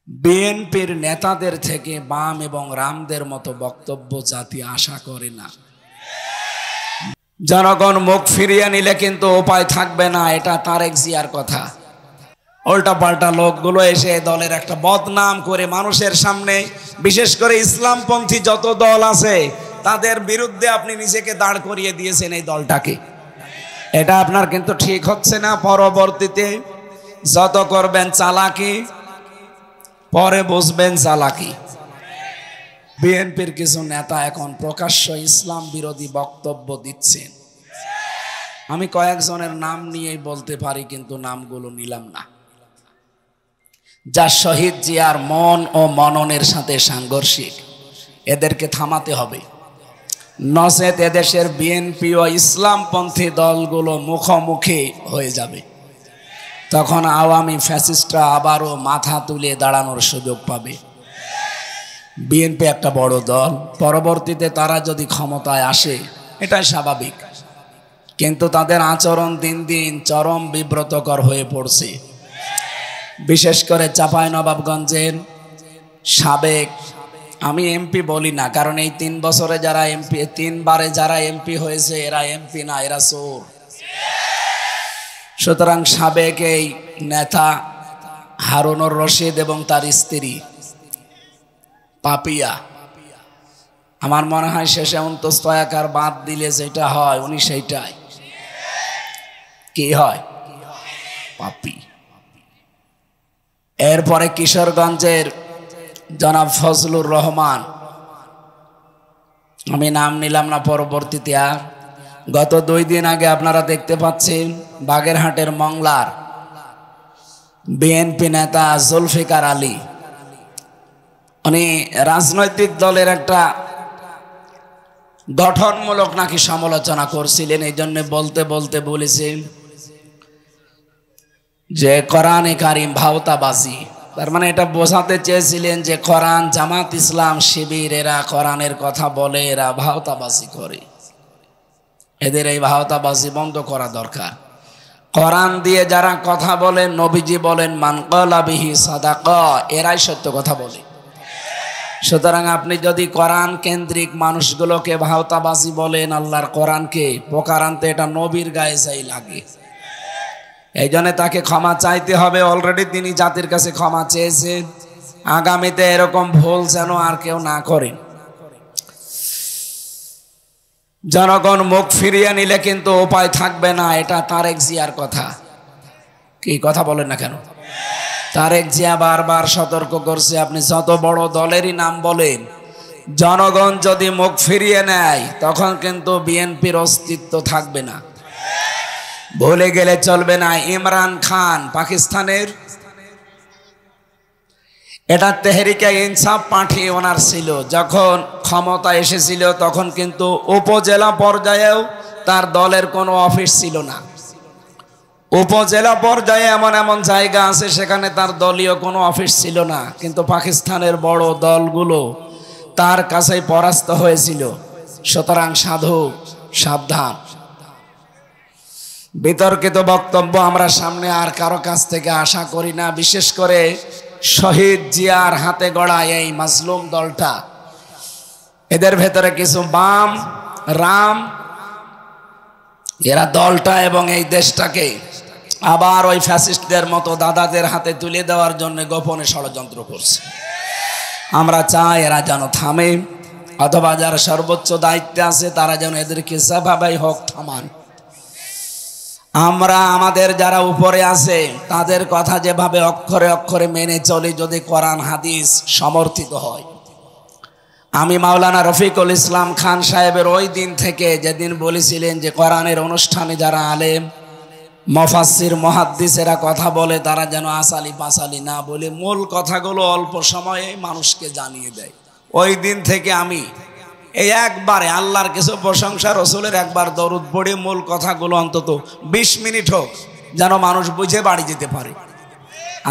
বিএনপির নেতাদের থেকে বাম এবং রামদের মতো বক্তব্য জাতি আশা করে না। জনগণ মুখ ফিরিয়ে নিলে কিন্তু উপায় থাকবে না, এটা তারেক জিয়ার কথা। উল্টাপাল্টা লোকগুলো এসে দলের একটা বদনাম করে মানুষের সামনে, বিশেষ করে ইসলামপন্থী যত দল আছে তাদের বিরুদ্ধে আপনি নিজেকে দাঁড় করিয়ে দিয়েছেন এই দলটাকে। এটা আপনার কিন্তু ঠিক হচ্ছে না। পরবর্তীতে যত করবেন চালাকি, পরে বুঝবেন চালাকি। বিএনপির কিছু নেতা এখন প্রকাশ্য ইসলাম বিরোধী বক্তব্য দিচ্ছেন। আমি কয়েকজনের নাম নিয়েই বলতে পারি, কিন্তু নামগুলো নিলাম না, যা শহীদ জিয়ার মন ও মননের সাথে সাংঘর্ষিক। এদেরকে থামাতে হবে, নচেত এদেশের বিএনপি ও ইসলামপন্থী দলগুলো মুখোমুখি হয়ে যাবে। তখন আওয়ামী ফ্যাসিস্টরা আবারও মাথা তুলে দাঁড়ানোর সুযোগ পাবে। বিএনপি একটা বড় দল, পরবর্তীতে তারা যদি ক্ষমতায় আসে এটাই স্বাভাবিক, কিন্তু তাদের আচরণ দিন দিন চরম বিব্রতকর হয়ে পড়ছে। বিশেষ করে চাঁপাইনবাবগঞ্জের সাবেক, আমি এমপি বলি না, কারণ এই 3 বছরে যারা এমপি, 3 বারে যারা এমপি হয়েছে এরা এমপি না, এরা চোর। সুতরাং সাবেক এই নেতা হারুনুর রশিদ এবং তার স্ত্রী পাপিয়া, আমার মনে হয় শেষে অন্তস্তয়াকার বাদ দিলে যেটা হয় উনি সেইটাই। কি হয়? পাপি। এরপরে কিশোরগঞ্জের জনাব ফজলুর রহমান, আমি নাম নিলাম না পরবর্তীতে। আর গত 2 দিন আগে আপনারা দেখতে পাচ্ছেন বাগেরহাটের মংলার বিএনপি নেতা জুলফিকার আলী, উনি রাজনৈতিক দলের একটা গঠনমূলক নাকি সমালোচনা করছিলেন। এই জন্য বলতে বলতে বলেছেন যে কোরআনে কারিম ভাওতাবাজি। তার মানে এটা বোঝাতে চেয়েছিলেন যে কোরআন, জামাত ইসলাম, শিবির এরা কোরআনের কথা বলে, এরা ভাওতাবাজি করে। এদের এই ভাওতাবাজি বন্ধ করা দরকার। কোরআন দিয়ে যারা কথা বলেন, নবীজি বলেন মান ক্বালা বিহি সাদাকা, এরাই সত্য কথা বলে। সুতরাং আপনি যদি কোরআন কেন্দ্রিক মানুষগুলোকে ভাওতাবাজি বলেন, আল্লাহর কোরআনকে পোকার আনতে, এটা নবীর গায়ে যাই লাগে। এই জন্য তাকে ক্ষমা চাইতে হবে। অলরেডি তিনি জাতির কাছে ক্ষমা চেয়েছেন। আগামীতে এরকম ভুল যেন আর কেউ না করে। জনগণ মুখ ফিরিয়ে নিলে কিন্তু উপায় থাকবে না, এটা তারেক জিয়ার কথা। কি কথা বলেন না কেন? তারেক জিয়া বারবার সতর্ক করছে, আপনি যত বড় দলেরই নাম বলেন, জনগণ যদি মুখ ফিরিয়ে নেয় তখন কিন্তু বিএনপির অস্তিত্ব থাকবে না। ভুলে গেলে চলবে না, ইমরান খান পাকিস্তানের, এটা তেহরিকে ইনসাফ পার্টি ওনার ছিল। যখন ক্ষমতা এসেছিল তখন কিন্তু উপজেলা পর্যায়েও তার দলের কোনো অফিস ছিল না। উপজেলা পর্যায়ে এমন এমন জায়গা আছে সেখানে তার দলীয় কোনো অফিস ছিল না, কিন্তু পাকিস্তানের বড় দলগুলো তার কাছেই পরাস্ত হয়েছিল। সুতরাং সাবধান। বিতর্কিত বক্তব্য আমরা সামনে আর কারো কাছ থেকে আশা করি না, বিশেষ করে শহীদ জিয়ার হাতে গড়া এই মাজলুম দলটা। এদের ভেতরে কিছু বাম রাম, এরা দলটা এবং এই দেশটাকে আবার ওই ফ্যাসিস্টদের মতো দাদাদের হাতে তুলে দেওয়ার জন্য গোপনে ষড়যন্ত্র করছে। আমরা চাই এরা যেন থামে, অথবা যারা সর্বোচ্চ দায়িত্বে আছে তারা যেন এদেরকে যেভাবেই হোক থামান। আমরা আমাদের যারা উপরে আছে তাদের কথা যেভাবে অক্ষরে অক্ষরে মেনে চলি, যদি কোরআন হাদিস সমর্থিত হয়। আমি মাওলানা রফিকুল ইসলাম খান সাহেবের ওই দিন থেকে, যেদিন বলেছিলেন যে কোরআনের অনুষ্ঠানে যারা আলেম, মুফাসসির, মুহাদ্দিসেরা কথা বলে তারা যেন আসালি পাসালি না বলে মূল কথাগুলো অল্প সময়ে মানুষকে জানিয়ে দেয়, ওই দিন থেকে আমি এই একবারে আল্লাহর কিছু প্রশংসা, রসুলের একবার দরুদ পড়ে মূল কথাগুলো অন্তত 20 মিনিট হোক যেন মানুষ বুঝে বাড়ি যেতে পারে।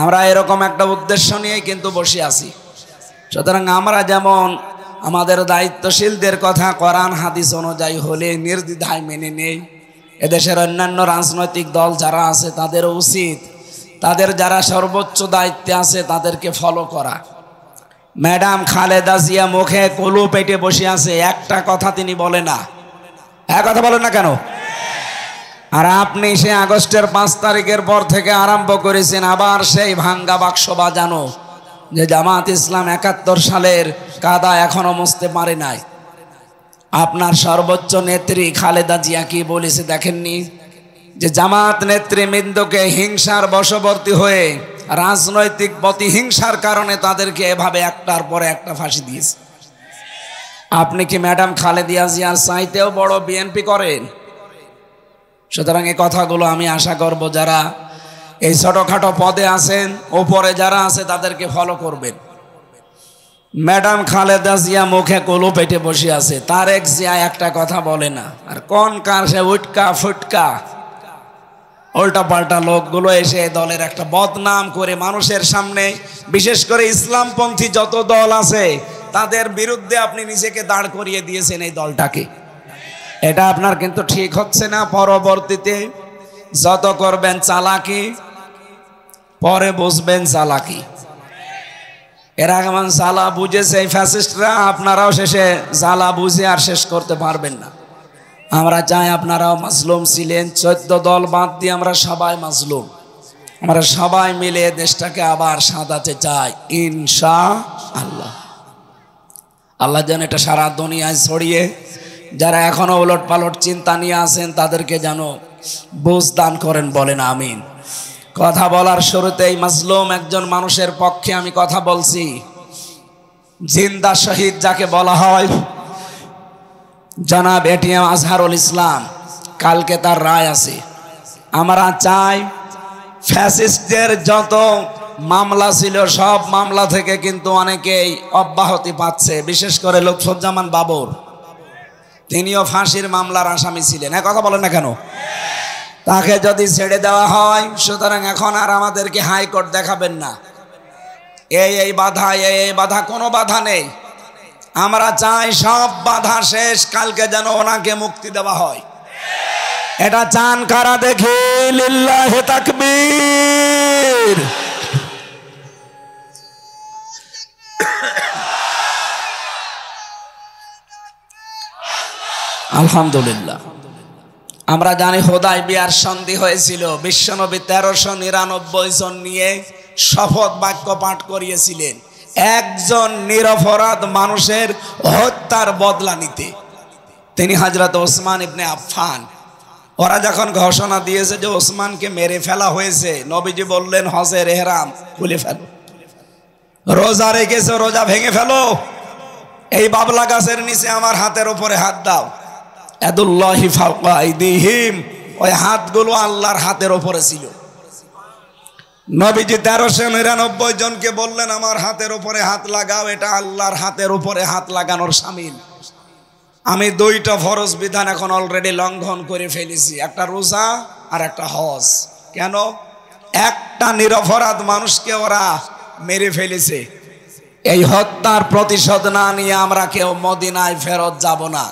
আমরা এরকম একটা উদ্দেশ্য নিয়ে কিন্তু বসে আছি। সুতরাং আমরা যেমন আমাদের দায়িত্বশীলদের কথা কোরআন হাদিস অনুযায়ী হলে নির্দ্বিধায় মেনে নেই, এদেশের অন্যান্য রাজনৈতিক দল যারা আছে তাদেরও উচিত তাদের যারা সর্বোচ্চ দায়িত্বে আছে তাদেরকে ফলো করা। ম্যাডাম খালেদা জিয়া মুখে কলু পেটে বসে আছে, একটা কথা তিনি বলে না। এক কথা বলেন না কেন? আর আপনি সে আগস্টের 5 তারিখের পর থেকে আরম্ভ করেছেন আবার সেই ভাঙ্গা বাক্স বাজানো, যে জামাত ইসলাম 71 সালের কাদা এখনো মুছতে পারে নাই। আপনার সর্বোচ্চ নেত্রী খালেদা জিয়া কি বলেছে দেখেননি? যে জামাত নেতৃবৃন্দকে হিংসার বশবর্তী হয়ে রাজনৈতিক প্রতিহিংসার কারণে তাদেরকে এভাবে একটার পরে একটা ফাঁসি দিয়েছে। আপনি কি ম্যাডাম খালেদা জিয়ার চাইতেও বড় বিএনপি করেন? সুতরাং এই কথাগুলো আমি আশা করব যারা এই ছোটখাটো পদে আছেন, ওপরে যারা আছে তাদেরকে ফলো করবেন। ম্যাডাম খালেদা জিয়া মুখে কলু পেটে বসে আছে, তারেক জিয়া একটা কথা বলে না। আর কোন কার সে উটকা ফুটকা উল্টা পাল্টা লোকগুলো এসে দলের একটা বদনাম করে মানুষের সামনে, বিশেষ করে ইসলামপন্থী যত দল আছে তাদের বিরুদ্ধে আপনি নিজেকে দাঁড় করিয়ে দিয়েছেন এই দলটাকে। এটা আপনার কিন্তু ঠিক হচ্ছে না। পরবর্তীতে যত করবেন চালাকি, পরে বুঝবেন চালাকি। এরা কেমন জ্বালা বুঝেছে এই ফ্যাসিস্টরা, আপনারাও শেষে জ্বালা বুঝে আর শেষ করতে পারবেন না। আমরা চাই আপনারাও মাজলুম ছিলেন, 14 দল বাদ দিয়ে আমরা সবাই মাজলুম। আমরা সবাই মিলে দেশটাকে আবার সাজাতে চাই ইনশাআল্লাহ। আল্লাহ যেন এটা সারা দুনিয়ায় ছড়িয়ে, যারা এখনো উলট পালট চিন্তা নিয়ে আছেন তাদেরকে যেন বুঝ দান করেন, বলেন আমিন। কথা বলার শুরুতেই মাজলুম একজন মানুষের পক্ষে আমি কথা বলছি। জিন্দা শহীদ যাকে বলা হয়, জনাব এটিএম আজহারুল ইসলাম, কালকে তার রায় আছে। আমরা চাই ফ্যাসিস্টদের যত মামলা ছিল সব মামলা থেকে কিন্তু অনেকেই অব্যাহতি পাচ্ছে। বিশেষ করে লুৎফুজ্জামান বাবর, তিনিও ফাঁসির মামলার আসামি ছিলেন। কথা বলেন না কেন? তাকে যদি ছেড়ে দেওয়া হয়, সুতরাং এখন আর আমাদেরকে হাইকোর্ট দেখাবেন না, এই বাধা এই বাধা, কোনো বাধা নেই। আমরা চাই সব বাধা শেষ, কালকে যেন ওনাকে মুক্তি দেওয়া হয়। এটা চান কারা দেখে? লিল্লাহি তাকবীর। আলহামদুলিল্লাহ। আমরা জানি হুদায়বিয়ার সন্ধি হয়েছিল, বিশ্বনবী 1399 জন নিয়ে শপথ বাক্য পাঠ করিয়েছিলেন একজন নিরপরাধ মানুষের হত্যার বদলা নিতে। তিনি হযরত ওসমান ইবনে আফফান। ওরা যখন ঘোষণা দিয়েছে যে ওসমানকে মেরে ফেলা হয়েছে, নবীজি বললেন হজের এহরাম খুলে ফেলো, রোজা রেখেছো রোজা ভেঙে ফেলো, এই বাবলা গাছের নিচে আমার হাতের উপরে হাত দাও। ইয়াদুল্লাহি ফাওকা আইদিহিম, ওই হাতগুলো আল্লাহর হাতের উপরে ছিল। নবীজি 1399 জনকে বললেন আমার হাতের উপরে হাত লাগাও, এটা আল্লাহর হাতের উপরে হাত লাগানোর শামিল। আমি 2টা ফরজ বিধান এখন অলরেডি লঙ্ঘন করে ফেলেছি, একটা রোজা আর একটা হজ। কেন? একটা নিরপরাধ মানুষকে ওরা মেরে ফেলেছে। এই হত্যার প্রতিশোধ না নিয়ে আমরা কেউ মদিনায় ফেরত যাব না।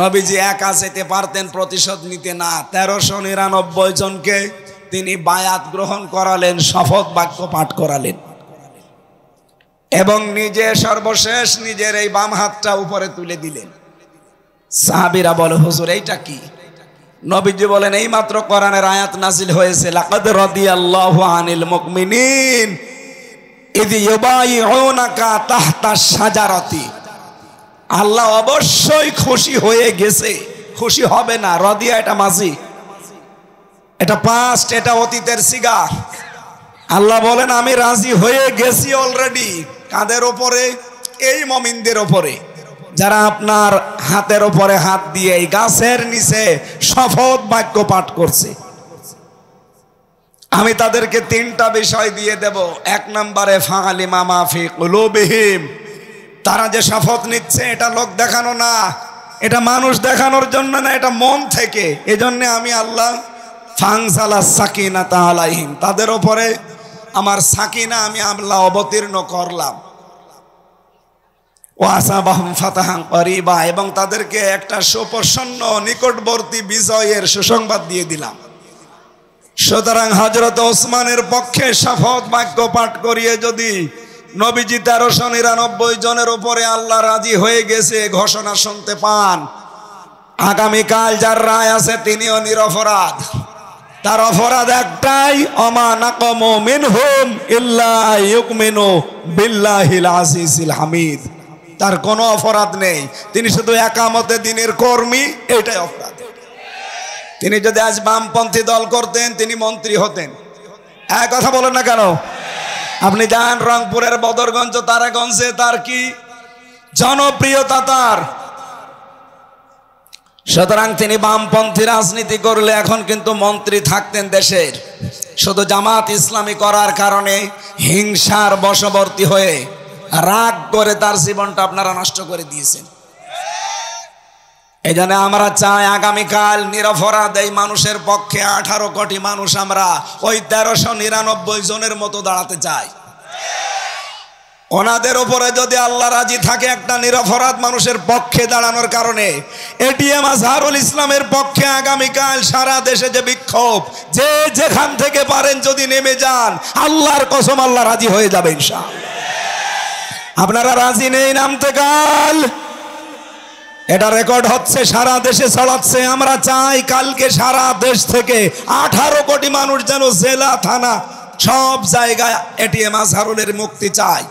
নবীজি একা যেতে পারতেন, প্রতিশোধ নিতে না। 1399 জনকে তিনি বায়াত গ্রহণ করালেন, শপথ বাক্য পাঠ করালেন এবং নিজে সর্বশেষ নিজের এই বাম হাতটা উপরে তুলে দিলেন। সাহাবীরা বলে হুজুর এইটা কি? নবীজি বলেন এইমাত্র কোরআনের আয়াত নাজিল হয়েছে, লাকাদ রাদিয়াল্লাহু আনিল মুমিনিন ইয ইউবাইউনাকা তাহতা শাজারাতি। আল্লাহ অবশ্যই খুশি হয়ে গেছে, খুশি হবে না। রাদিয়া এটা মাজি, এটা পাস্ট, এটা অতীতের সিগা। আল্লাহ বলেন আমি রাজি হয়ে গেছি অলরেডি। কাদের ওপরে? এই মুমিনদের ওপরে, যারা আপনার হাতের উপরে হাত দিয়ে এই গাছের নিচে শপথ বাক্য পাঠ করছে। আমি তাদেরকে 3টা বিষয় দিয়ে দেব। 1 নম্বরে ফাআলিমা মা ফি কুলুবিহিম, তারা যে শপথ নিচ্ছে এটা লোক দেখানো না, এটা মানুষ দেখানোর জন্য না, এটা মন থেকে। এজন্য আমি আল্লাহ ফাংসালা সাকিনাতা আলাইহিম, তাদের উপরে আমার সাকিনা আমি আল্লাহ অবতীর্ণ করলাম। ওয়াসাবাহুম ফাতাহান করিবা, এবং তাদেরকে একটা সুপ্রসন্ন নিকটবর্তী বিজয়ের সুসংবাদ দিয়ে দিলাম। সুতরাং হযরত ওসমানের পক্ষে শপথ বাক্য পাঠ করিয়ে যদি নবীজি 1399 জনের উপরে আল্লাহ রাজি হয়ে গেছে ঘোষণা শুনতে পান, আগামীকাল যার রায় আছে তিনিও নিরপরাধ। তার অপরাধ একটাই, অমা নাকামু মিনহুম ইল্লা ইউমিনু বিল্লাহিল আজিজিল হামিদ। তার কোনো অপরাধ নেই, তিনি শুধু একামতে দিনের কর্মী, এটাই অপরাধ। তিনি যদি আজ বামপন্থী দল করতেন তিনি মন্ত্রী হতেন। এক কথা বলেন না কেন? আপনি যান রংপুরের বদরগঞ্জ, তারাগঞ্জে, তার কি জনপ্রিয়তা তার। সুতরাং তিনি বামপন্থী রাজনীতি করলে এখন কিন্তু মন্ত্রী থাকতেন দেশের। শুধু জামাত ইসলামী করার কারণে হিংসার বশবর্তী হয়ে রাগ করে তার জীবনটা আপনারা নষ্ট করে দিয়েছেন। এই জন্য আমরা চাই আগামীকাল নিরপরাধ এই মানুষের পক্ষে 18 কোটি মানুষ আমরা ওই 1399 জনের মতো দাঁড়াতে চাই। ওনাদের উপরে যদি আল্লাহ রাজি থাকে একটা নিরপরাধ মানুষের পক্ষে দাঁড়ানোর কারণে, এটিএম আজহারুল ইসলামের পক্ষে আগামীকাল সারা দেশে যে বিক্ষোভ, যে যেখান থেকে পারেন যদি নেমে যান, আল্লাহর কসম আল্লাহ রাজি হয়ে যাবে ইনশাআল্লাহ। আপনারা রাজি নেই নামতে কাল? এটা রেকর্ড হচ্ছে, সারা দেশে ছড়াচ্ছে। আমরা চাই কালকে সারা দেশ থেকে 18 কোটি মানুষ যেন জেলা থানা সব জায়গায় এটিএম আজহারুলের মুক্তি চাই।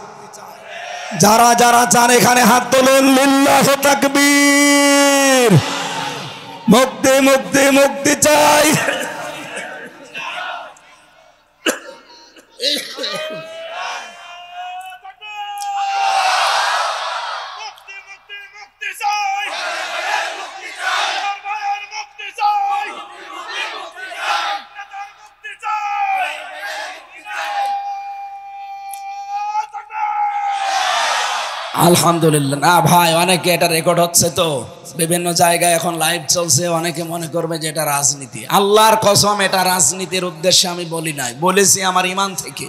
যারা যারা চান এখানে হাত তোলেন, লিল্লাহু তাকবীর। মুক্তি মুক্তি মুক্তি চাই। আলহামদুলিল্লাহ। না ভাই, অনেকে এটা রেকর্ড হচ্ছে, তো বিভিন্ন জায়গায় এখন লাইভ চলছে, অনেকে মনে করবে যে এটা রাজনীতি। আল্লাহর কসম এটা রাজনীতির উদ্দেশ্যে আমি বলি নাই, বলেছি আমার ঈমান থেকে।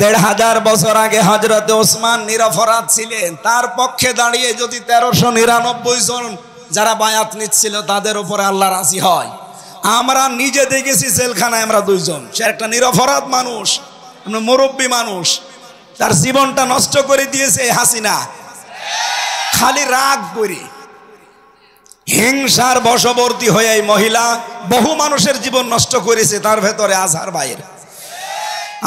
1500 বছর আগে হযরত ওসমান নিরপরাধ ছিলেন, তার পক্ষে দাঁড়িয়ে যদি 1399 জন যারা বায়াত নিচ্ছিল তাদের উপরে আল্লাহ রাজি হয়। আমরা নিজে দেখেছি জেলখানায় আমরা 2 জন, সে একটা নিরপরাধ মানুষ, মুরব্বী মানুষ, তার জীবনটা নষ্ট করে দিয়েছে হাসিনা। খালি রাগ করে হিংসার বশবর্তী হয়ে এই মহিলা বহু মানুষের জীবন নষ্ট করেছে, তার ভেতরে আজহার ভাইয়ের।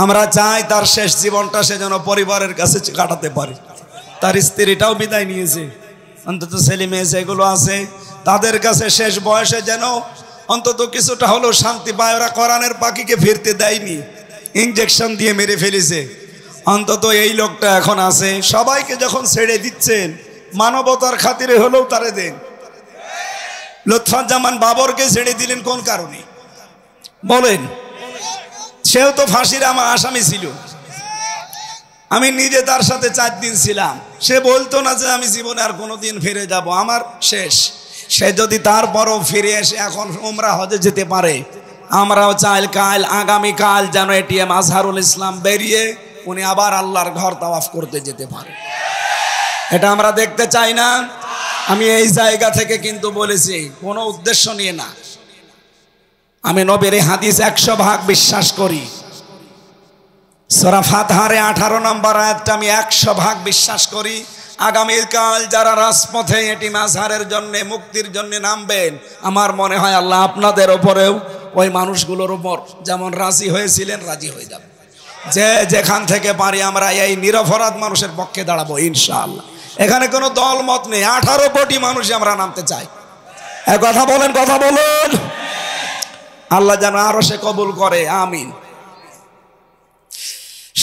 আমরা চাই তার শেষ জীবনটা সে যেন পরিবারের কাছে কাটাতে পারে। তার স্ত্রীটাও বিদায় নিয়েছে, অন্তত ছেলে মেয়ে যেগুলো আছে তাদের কাছে শেষ বয়সে যেন অন্তত কিছুটা হলেও শান্তি পায়। ওরা কোরআনের পাখিকে ফিরতে দেয়নি, ইনজেকশন দিয়ে মেরে ফেলেছে। অন্তত এই লোকটা এখন আছে। সবাইকে যখন ছেড়ে দিচ্ছেন, মানবতার খাতিরে হলেও তারে দেন। লুৎফুজ্জামান বাবরকে ছেড়ে দিলেন কোন কারণে বলেন? সেও তো ফাঁসির আমার আসামি ছিল। আমি নিজে তার সাথে 4 দিন ছিলাম। সে বলতো না যে আমি জীবনে আর কোনোদিন ফিরে যাব, আমার শেষ। সে যদি তারপরও ফিরে এসে এখন উমরা হজে যেতে পারে, আমরাও চাই কাল আগামীকাল যেন এটিএম আজহারুল ইসলাম বেরিয়ে উনি আবার আল্লাহর ঘর তাওয়াফ করতে যেতে পারে। এটা আমরা দেখতে চাই না। আমি এই জায়গা থেকে কিন্তু বলেছি, কোনো উদ্দেশ্য নিয়ে না। আমি নবীর হাদিস 100% বিশ্বাস করি। সূরা ফাতহার 18 নম্বর আয়াতটা আমি 100% বিশ্বাস করি। আগামীকাল যারা রাজপথে এটিএম আজহারের জন্য মুক্তির জন্য নামবেন, আমার মনে হয় আল্লাহ আপনাদের উপরেও ওই মানুষগুলোর উপর যেমন রাজি হয়েছিলেন রাজি হয়ে যাবে। যে যেখান থেকে পারি আমরা এই নিরপরাধ মানুষের পক্ষে দাঁড়াবো ইনশাআল্লাহ। এখানে কোনো দল মত নেই, 18 কোটি মানুষ আমরা নামতে চাই। এক কথা বলেন, কথা বলুন। আল্লাহ যেন আরো সে কবুল করে, আমিন।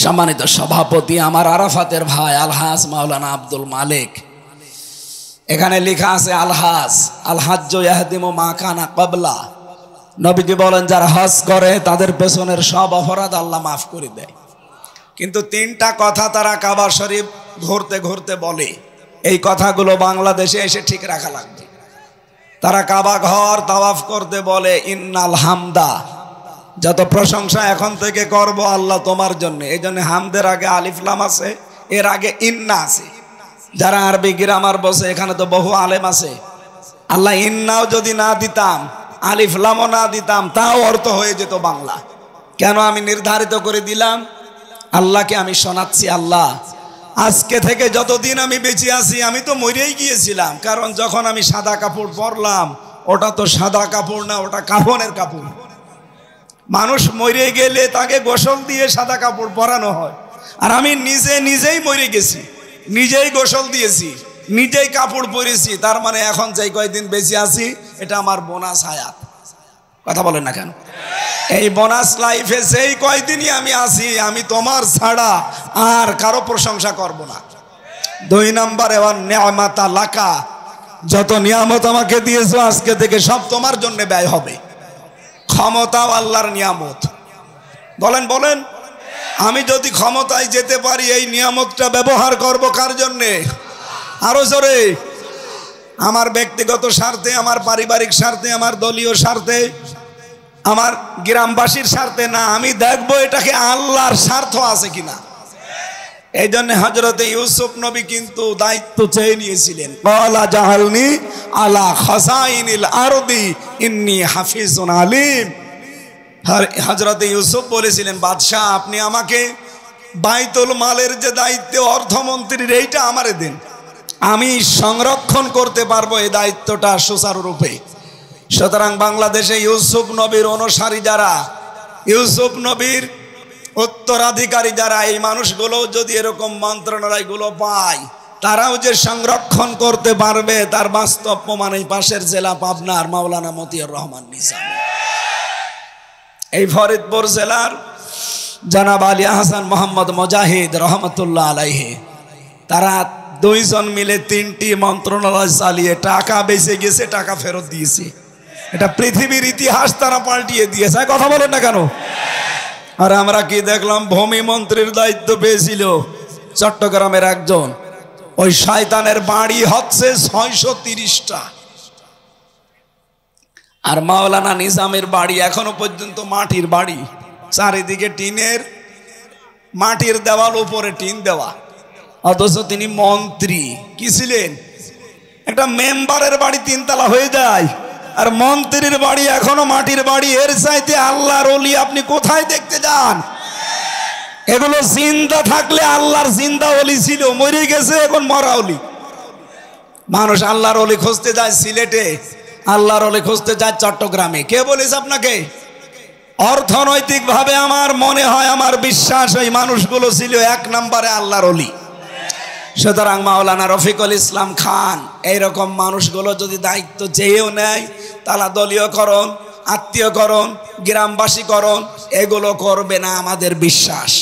সম্মানিত সভাপতি আমার আরাফাতের ভাই আলহাজ মাওলানা আব্দুল মালিক, এখানে লেখা আছে আলহাজ আলহাজ্জু ইয়াহদিমু মা কানা ক্বাবলা। নবীজি বলেন যারা হজ করে তাদের পেছনের সব অপরাধ আল্লাহ মাফ করে দেয়। কিন্তু 3টা কথা তারা কাবা শরীফ ঘুরতে ঘুরতে বলে, এই কথাগুলো বাংলাদেশে এসে ঠিক রাখা লাগবে। তারা কাবা ঘর তাওয়াফ করতে বলে ইন্নাল হামদা, যত প্রশংসা এখন থেকে করব আল্লাহ তোমার জন্য। এই জন্য হামদের আগে আলিফ লাম আছে, এর আগে ইন্না আছে। যারা আরবি গ্রামার বসে এখানে তো বহু আলেম আছে। আল্লাহ ইন্নাও যদি না দিতাম আলিফ লামও না দিতাম তাও অর্থ হয়ে যেত বাংলা। কেন আমি নির্ধারিত করে দিলাম? আল্লাহকে আমি শোনাচ্ছি, আল্লাহ আজকে থেকে যতদিন আমি বেঁচে আছি, আমি তো মরেই গিয়েছিলাম, কারণ যখন আমি সাদা কাপড় পরলাম ওটা তো সাদা কাপড় না, ওটা কাফনের কাপড়। মানুষ মরে গেলে তাকে গোসল দিয়ে সাদা কাপড় পরানো হয়, আর আমি নিজেই মরে গেছি, নিজেই গোসল দিয়েছি, নিজেই কাপড় পরেছি। তার মানে এখন যেই কয়দিন বেঁচে আছি এটা আমার বোনাস হায়াত। কথা বলেন না কেন? এই বোনাস লাইফে যেই কয়দিনই আমি আছি, আমি তোমার ছাড়া আর কারো প্রশংসা করব না। 2 নম্বরে নেয়ামাতা লাকা, যত নিয়ামত আমাকে দিয়েছো আজকে থেকে সব তোমার জন্য ব্যয় হবে। ক্ষমতাও আল্লাহর নিয়ামত। বলেন বলেন, আমি যদি ক্ষমতায় যেতে পারি এই নিয়ামতটা ব্যবহার করব কার জন্যে? আরো জোরে। আমার ব্যক্তিগত স্বার্থে, আমার পারিবারিক স্বার্থে, আমার দলীয় স্বার্থে, আমার গ্রামবাসীর স্বার্থে না, আমি দেখবো এটাকে আল্লাহর স্বার্থ আছে কিনা। এই জন্য হযরতে ইউসুফ নবী কিন্তু দায়িত্ব চেয়ে নিয়েছিলেন। ক্বালা জাআলনি আলা খাযাইনিল আরদি ইন্নী হাফিজুন আলিম। হযরতে ইউসুফ বলেছিলেন, বাদশাহ আপনি আমাকে বাইতুল মালের যে দায়িত্ব অর্থমন্ত্রীর, এইটা আমারে দেন, আমি সংরক্ষণ করতে পারবো এই দায়িত্বটা সুচারুরূপে। সুতরাং বাংলাদেশে ইউসুফ নবীর অনুসারী যারা, ইউসুফ নবীর উত্তরাধিকারী যারা, এই মানুষগুলো যদি এরকম মন্ত্রণালয়গুলো পায়, তারাও যে সংরক্ষণ করতে পারবে তার বাস্তব প্রমাণ এই পাশের জেলা পাবনার মাওলানা মতিউর রহমান নিজাম। এই ফরিদপুর জেলার জনাব আলী হাসান মোহাম্মদ মুজাহিদ রহমতুল্লাহ আলাইহি, তারা 2 জন মিলে 3টি মন্ত্রণালয় চালিয়ে টাকা বেঁচে গেছে, টাকা ফেরত দিয়েছে। এটা পৃথিবীর ইতিহাস তারা পাল্টিয়ে দিয়েছে। কথা বলেন না কেন? আর আমরা কি দেখলাম, ভূমি মন্ত্রীর দায়িত্ব পেয়েছিল চট্টগ্রামের একজন, ওই শয়তানের বাড়ি হচ্ছে 630টা, আর মাওলানা নিজামের বাড়ি এখনো পর্যন্ত মাটির বাড়ি, চারিদিকে টিনের, মাটির দেওয়াল, উপরে টিন দেওয়া, অথচ তিনি মন্ত্রী। কি ছিলেন? একটা মেম্বারের বাড়ি 3 তলা হয়ে যায়, আর মন্ত্রীর বাড়ি এখনো মাটির বাড়ি। এর চাইতে আল্লাহর ওলি আপনি কোথায় দেখতে যান? এগুলো জিন্দা থাকলে আল্লাহর জিন্দা ওলি ছিল, মরে গেছে এখন মরা ওলি। মানুষ আল্লাহর ওলি খুঁজতে যায় সিলেটে, আল্লাহর ওলি খুঁজতে যায় চট্টগ্রামে। কে বলেছে আপনাকে? অর্থনৈতিকভাবে আমার মনে হয়, আমার বিশ্বাস, ওই মানুষগুলো ছিল 1 নম্বরে আল্লাহর ওলি। সুতরাং মাওলানা রফিকুল ইসলাম খান এইরকম মানুষগুলো যদি দায়িত্ব চেয়েও নেয়, তারা দলীয়করণ, আত্মীয়করণ, গ্রামবাসীকরণ এগুলো করবে না আমাদের বিশ্বাস।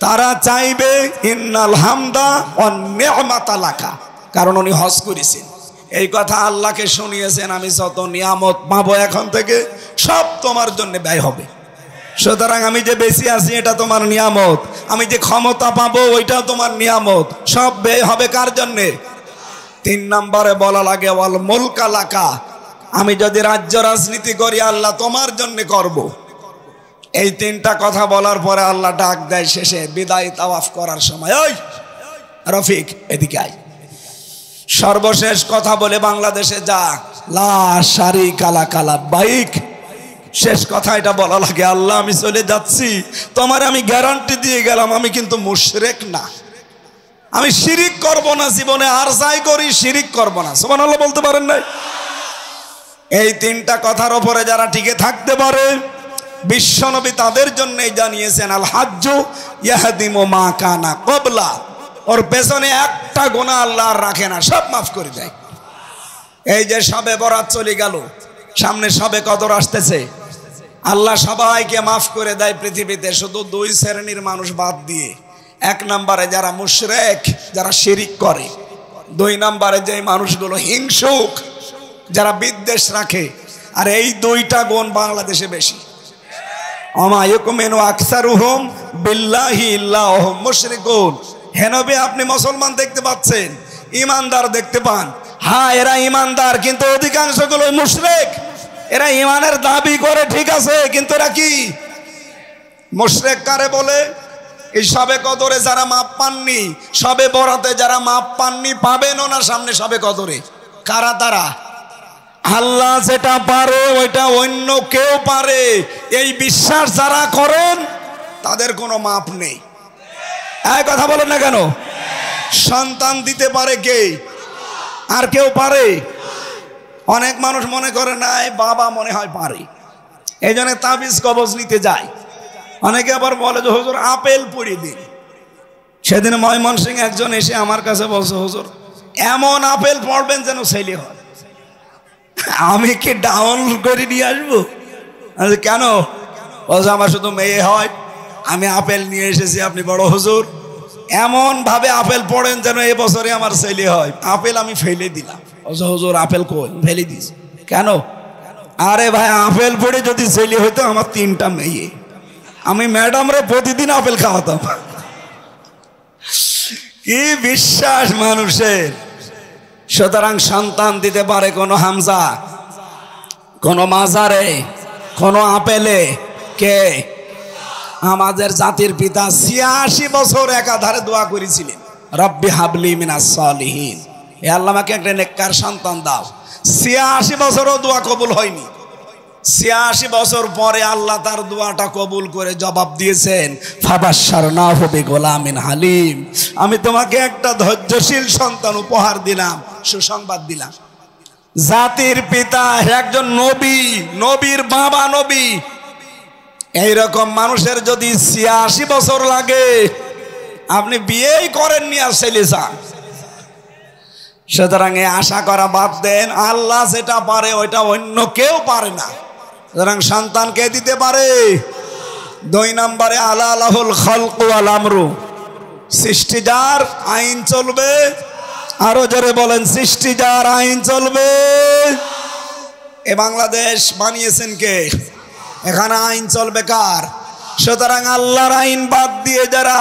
তারা চাইবে ইন্নাল হামদা ওয়ান নি'মাতা লাকা, কারণ উনি হজ করেছেন, এই কথা আল্লাহকে শুনিয়েছেন, আমি যত নিয়ামত পাবো এখন থেকে সব তোমার জন্য ব্যয় হবে। সুতরাং আমি যে বেশি আছি এটা তোমার নিয়ামত, আমি যে ক্ষমতা পাবো ওইটাও তোমার নিয়ামত, সব ব্যয় হবে কার জন্যে? 3 নম্বরে বলা লাগে ওয়াল মুলকা লাকা, আমি যদি রাজ্য রাজনীতি করি আল্লাহ তোমার জন্য করব। এই 3টা কথা বলার পরে আল্লাহ ডাক দেয় শেষে বিদায় তাওয়াফ করার সময়, ওই রফিক এদিকে আয়। সর্বশেষ কথা বলে বাংলাদেশে যা, লা শারিকা লাকা লাব্বাইক, শেষ কথা এটা বলা লাগে, আল্লাহ আমি চলে যাচ্ছি, তোমার আমি গ্যারান্টি দিয়ে গেলাম আমি কিন্তু মুশরিক না, আমি শিরিক করব না জীবনে, আর যাই করি শিরিক করব না। সুবহানাল্লাহ বলতে পারেন নাই? এই 3টা কথার উপরে যারা টিকে থাকতে পারে, বিশ্বনবী তাদের জন্যই জানিয়েছেন আল হাজ্জু ইয়াহদিমু মা কানা ক্বাবলা, ওর পেছনে একটা গুনাহ আল্লাহ আর রাখে না, সব মাফ করে দেয়। এই যে শবে বরাত চলে গেল, সামনে শবে কদর আসতেছে, আল্লাহ সবাইকে মাফ করে দেয় পৃথিবীতে, শুধু 2 শ্রেণীর মানুষ বাদ দিয়ে। 1 নম্বরে যারা মুশরিক, যারা শিরিক করে। 2 নম্বরে যে মানুষগুলো হিংসুক, যারা বিদ্বেষ রাখে। আর এই 2টা গুণ বাংলাদেশে বেশি। আমা ইয়াকুমিনু আকসারুহুম বিল্লাহি ইল্লা হুম মুশরিকুন। হে নবী, আপনি মুসলমান দেখতে পাচ্ছেন, ইমানদার দেখতে পান, হ্যাঁ এরা ইমানদার, কিন্তু অধিকাংশগুলো মুশরিক। এরা ইমানের দাবি করে ঠিক আছে, কিন্তু এরা কি মুশরিক কারে বলে? এই শবে কদরে যারা মাপ পাননি, শবে বরাতে যারা মাপ পাননি, পাবেনও না সামনে শবে কদরে। কারা তারা? আল্লাহ যেটা পারে ওইটা অন্য কেউ পারে, এই বিশ্বাস যারা করেন তাদের কোনো মাপ নেই। এই কথা বলেন না কেন? সন্তান দিতে পারে কে? আর কেউ পারে? অনেক মানুষ মনে করে না বাবা মনে হয় পারে, এই জন্য তাবিজ কবজ নিতে যায়। অনেকে আবার বলে যে হুজুর আপেল পড়ি দিন। সেদিন ময়মনসিংহ একজন এসে আমার কাছে বলছে হুজুর এমন আপেল পড়বেন যেন ছেলে হয়। আমি কি ডাউন করে নিয়ে আসবো? কেন? বলছে আমার শুধু মেয়ে হয়, আমি আপেল নিয়ে এসেছি, আপনি বড় হুজুর এমন ভাবে আপেল পড়েন যেন এবছরে আমার ছেলে হয়। আপেল আমি ফেলে দিলাম। বলছে হুজুর আপেল কই? ফেলে দিস কেন? আরে ভাই আপেল পড়ে যদি ছেলে হইতো আমার 3টা মেয়ে, আমি ম্যাডামরা প্রতিদিন আপেল খাওয়াতাম। কি বিশ্বাস মানুষের! সুতরাং সন্তান দিতে পারে কোনো হামজা, কোনো মাজারে, কোনো আপেলে? কে? আমাদের জাতির পিতা 86 বছর একাধারে দোয়া করেছিলেন, রব্বি হাবলি মিনাস সালিহিন, হে আল্লাহ আমাকে একটা নেককার সন্তান দাও। 86 বছরও দোয়া কবুল হয়নি। 86 বছর পরে আল্লাহ তার দোয়াটা কবুল করে জবাব দিয়েছেন, ফাবাশশারনাহু বিগুলামিন হালিম, আমি তোমাকে একটা ধৈর্যশীল সন্তান উপহার দিলাম, সুসংবাদ দিলাম। জাতির পিতা একজন নবী, নবীর বাবা নবী। এইরকম মানুষের যদি 86 বছর লাগে, আপনি বিয়েই করেননি আর ছেলে চান। সুতরাং আশা করা বাদ দেন, আল্লাহ যেটা পারে ওইটা অন্য কেউ পারে না। সুতরাং সন্তান কে দিতে পারে? 2 নম্বরে আলা লাহুল খালকু ওয়াল আমরু, সৃষ্টি যার, আইন চলবে। আরো জোরে বলেন, সৃষ্টি যার, আইন চলবে। এ বাংলাদেশ বানিয়েছেন কে? এখানে আইন চলবে কার? সুতরাং আল্লাহর আইন বাদ দিয়ে যারা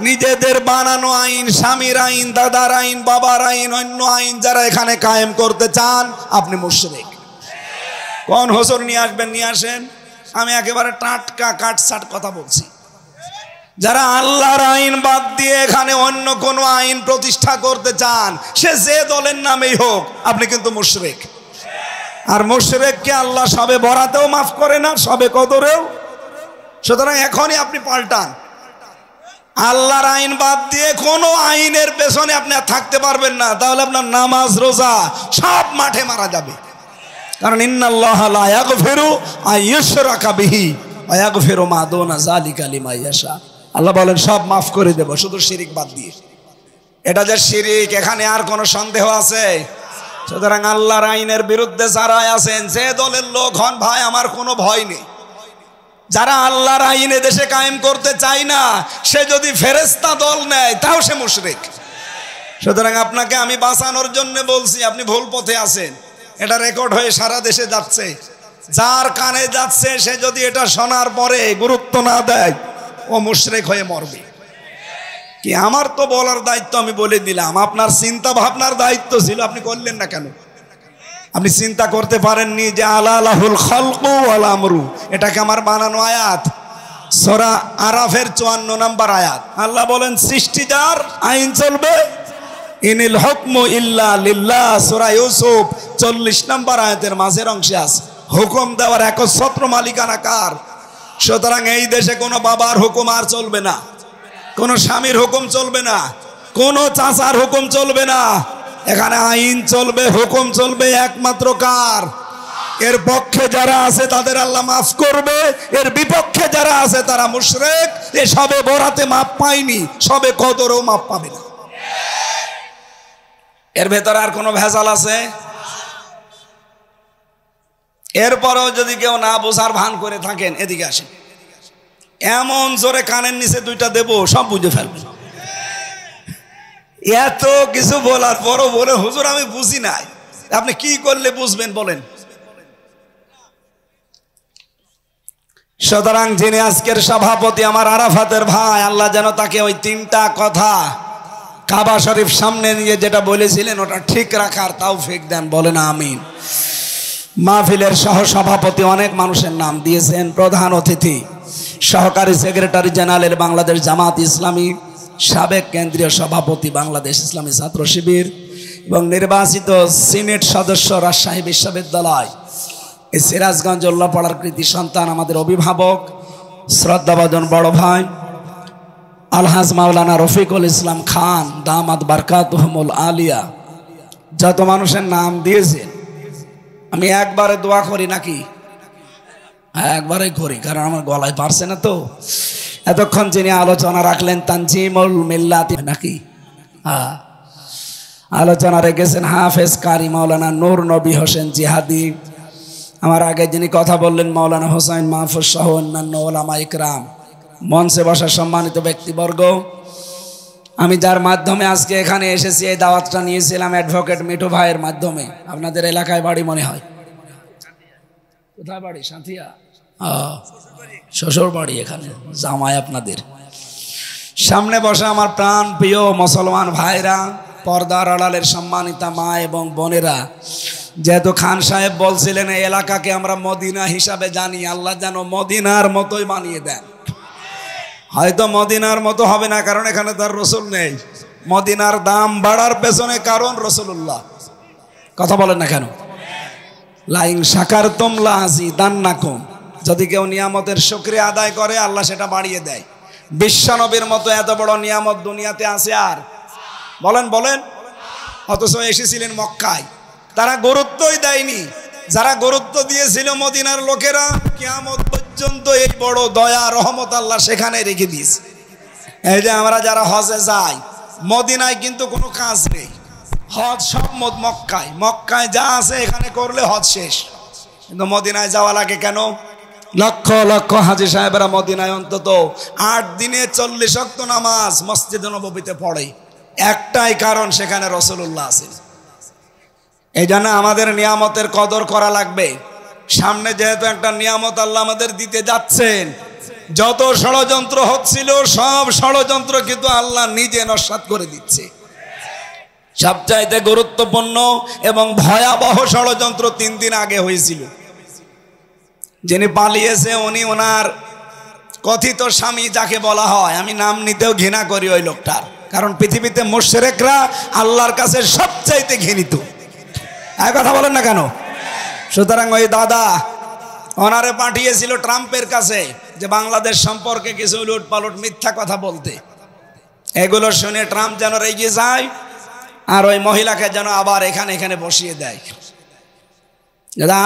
নিজেদের বানানো আইন, স্বামীর আইন, দাদার আইন, বাবার আইন, অন্য আইন যারা এখানে কায়েম করতে চান, আপনি মুশরিক। কোন হুজুর নিয়ে আসবেন নিয়ে আসেন, আমি একেবারে টাটকা কাটছাট কথা বলছি। যারা আল্লাহর আইন বাদ দিয়ে এখানে অন্য কোনো আইন প্রতিষ্ঠা করতে চান, সে যে দলের নামেই হোক, আপনি কিন্তু মুশরিক। আর মুশরিককে আল্লাহ সবে বরাতেও মাফ করে না, সবে কদরেও। সুতরাং এখনই আপনি পাল্টান। আল্লাহর আইন বাদ দিয়ে কোনো আইনের পেছনে আপনি আর থাকতে পারবেন না, তাহলে আপনার নামাজ রোজা সব মাঠে মারা যাবে। কারণ ইন্নাল্লাহা লা ইয়াগফিরু আইয়ুশরাকা বিহি ওয়া ইয়াগফিরু মা দুনা যালিকা লিমান ইয়াশা। আল্লাহ বলেন সব মাফ করে দেব, শুধু শিরিক বাদ দিয়ে। এটা যে শিরিক, এখানে আর কোনো সন্দেহ আছে? সুতরাং আল্লাহর আইনের বিরুদ্ধে যারা আছেন, যে দলের লোক হন ভাই, আমার কোনো ভয় নেই। যারা আল্লাহর আইনে দেশে কায়েম করতে চায় না, সে যদি ফেরেশতা দল নেয় তাও সে মুশরিক। সুতরাং আপনাকে আমি বাঁচানোর জন্য বলছি, আপনি ভুল পথে আছেন। এটা রেকর্ড হয়ে সারা দেশে যাচ্ছে। যার কানে যাচ্ছে সে যদি এটা শোনার পরে গুরুত্ব না দেয়, ও মুশরিক হয়ে মরবে। কি আমার তো বলার দায়িত্ব আমি বলে দিলাম, আপনার চিন্তা ভাবনার দায়িত্ব ছিল, আপনি করলেন না কেন? আপনি চিন্তা করতে পারেননি যে আলা লাহুল খালকু ওয়াল আমরু, এটাকে আমার বানানো আয়াত। সূরা আরাফের 54 নম্বর আয়াত, আল্লাহ বলেন সৃষ্টি যার, আইন চলবে। ইনিল হুকমু ইল্লা লিল্লাহ, সূরা ইউসুফ 40 নম্বর আয়াতের মাঝের অংশে আছে। হুকুম দেওয়ার একচ্ছত্র মালিকানা কার? সুতরাং এই দেশে কোনো বাবার হুকুম আর চলবে না, কোনো স্বামীর হুকুম চলবে না, কোনো চাচার হুকুম চলবে না। এখানে আইন চলবে, হুকুম চলবে একমাত্র কার? এর পক্ষে যারা আছে তাদের আল্লাহ মাফ করবে, এর বিপক্ষে যারা আছে তারা মুশরিক। এ সবে বরাতে মাপ পায়নি, সবে কদরেও মাপ পাবে না। এর ভেতরে আর কোনো ভেজাল আছে? এরপরেও যদি কেউ না বোঝার ভান করে থাকেন, এদিকে আসেন, এমন জোরে কানের নিচে 2টা দেব, সব বুঝে ফেলবেন। এত কিছু বলার পরও বলে হুজুর আমি বুঝি নাই। আপনি কি করলে বুঝবেন বলেন? সুতরাং যিনি আজকের সভাপতি, আমার আরাফাতের ভাই, আল্লাহ যেন তাকে ওই 3টা কথা কাবা শরীফ সামনে নিয়ে যেটা বলেছিলেন ওটা ঠিক রাখার তৌফিক দেন, বলেন আমিন। মাহফিলের সহ সভাপতি অনেক মানুষের নাম দিয়েছেন, প্রধান অতিথি সহকারী সেক্রেটারি জেনারেল বাংলাদেশ জামাত ইসলামী, সাবেক কেন্দ্রীয় সভাপতি বাংলাদেশ ইসলামী ছাত্র শিবির, এবং নির্বাচিত সিনেট সদস্য রাজশাহী বিশ্ববিদ্যালয় এই সিরাজগঞ্জ উল্লাপাড়ার কৃতি সন্তান আমাদের অভিভাবক শ্রদ্ধাভাজন বড় ভাই আলহাজ মাওলানা রফিকুল ইসলাম খান দামাত বারকাতুহুমুল আলিয়া, যত মানুষের নাম দিয়েছেন আমি একবারে দোয়া করি নাকি? একবারে করি, কারণ আমার গলায় পারছে না তো। এতক্ষণ যিনি আলোচনা রাখলেন তানজিমুল মিল্লাত নাকি, হ্যাঁ, আলোচনা রেখেছেন হাফেজ কারি মাওলানা নূর নবী হোসেন জিহাদি। আমার আগে যিনি কথা বললেন মাওলানা হোসাইন মাহফুজ সহ অন্যান্য ওলামা ইকরাম, মঞ্চে বসা সম্মানিত ব্যক্তিবর্গ। আমি যার মাধ্যমে আজকে এখানে এসেছি, এই দাওয়াতটা নিয়েছিলাম অ্যাডভোকেট মিঠু ভাইয়ের মাধ্যমে। আপনাদের এলাকায় বাড়ি মনে হয়, কোথায় বাড়ি? সাঁথিয়া, শ্বশুর বাড়ি এখানে, জামাই আপনাদের। সামনে বসা আমার প্রাণ প্রিয় মুসলমান ভাইরা, পর্দার আড়ালের সম্মানিতা মা এবং বোনেরা, যেহেতু খান সাহেব বলছিলেন এই এলাকাকে আমরা মদিনা হিসাবে জানি, আল্লাহ যেন মদিনার মতোই বানিয়ে দেন। হয়তো মদিনার মতো হবে না, কারণ এখানে তার রসুল নেই। মদিনার দাম বাড়ার পেছনে কারণ রসুল্লাহ। কথা বলেন না কেন? লাইন শাকারতুম লাযিদান্নাকুম, যদি কেউ নিয়ামতের শুকরিয়া আদায় করে আল্লাহ সেটা বাড়িয়ে দেয়। বিশ্বনবীর মতো এত বড় নিয়ামত দুনিয়াতে আছে আর? বলেন বলেন। অথচ এসেছিলেন মক্কায়, তারা গুরুত্বই দেয়নি। যারা গুরুত্ব দিয়েছিল মদিনার লোকেরা, কিয়ামত পর্যন্ত এই বড় দয়া রহমত আল্লাহ সেখানে রেখে দিয়েছে। এই যে আমরা যারা হজে যাই, মদিনায় কিন্তু কোনো কাজ নেই, হজ সব মক্কায়। মক্কায় যা আছে এখানে করলে হজ শেষ, কিন্তু মদিনায় যাওয়া লাগে কেন? লক্ষ লক্ষ হাজী সাহেবরা মদিনায় অন্তত 8 দিনে 40 ওয়াক্ত নামাজ মসজিদে নববীতে পড়ে। একটাই কারণ, সেখানে রাসূলুল্লাহ আছেন। এই জন্য আমাদের নিয়ামতের কদর করা লাগবে। সামনে যেহেতু একটা নিয়ামত আল্লাহ আমাদের দিতে যাচ্ছেন, যত ষড়যন্ত্র হচ্ছিল সব ষড়যন্ত্র কিন্তু আল্লাহ নিজে নস্যাৎ করে দিচ্ছে। সবচাইতে গুরুত্বপূর্ণ এবং ভয়াবহ ষড়যন্ত্র 3 দিন আগে হয়েছিল। যিনি পালিয়েছে উনি ওনার কথিত স্বামী, যাকে বলা হয়, আমি নাম নিতেও ঘৃণা করি ওই লোকটার, কারণ পৃথিবীতে মুশরিকরা আল্লাহর কাছে সবচাইতে ঘৃণিত। এক কথা বলেন না কেন? সুতরাং ওই দাদা ওনারে পাঠিয়েছিল ট্রাম্পের কাছে যে বাংলাদেশ সম্পর্কে কিছু উলট পালট মিথ্যা কথা বলতে। এগুলো শুনে ট্রাম্প যেন রেগে যায় আর ওই মহিলাকে যেন আবার এখানে বসিয়ে দেয়।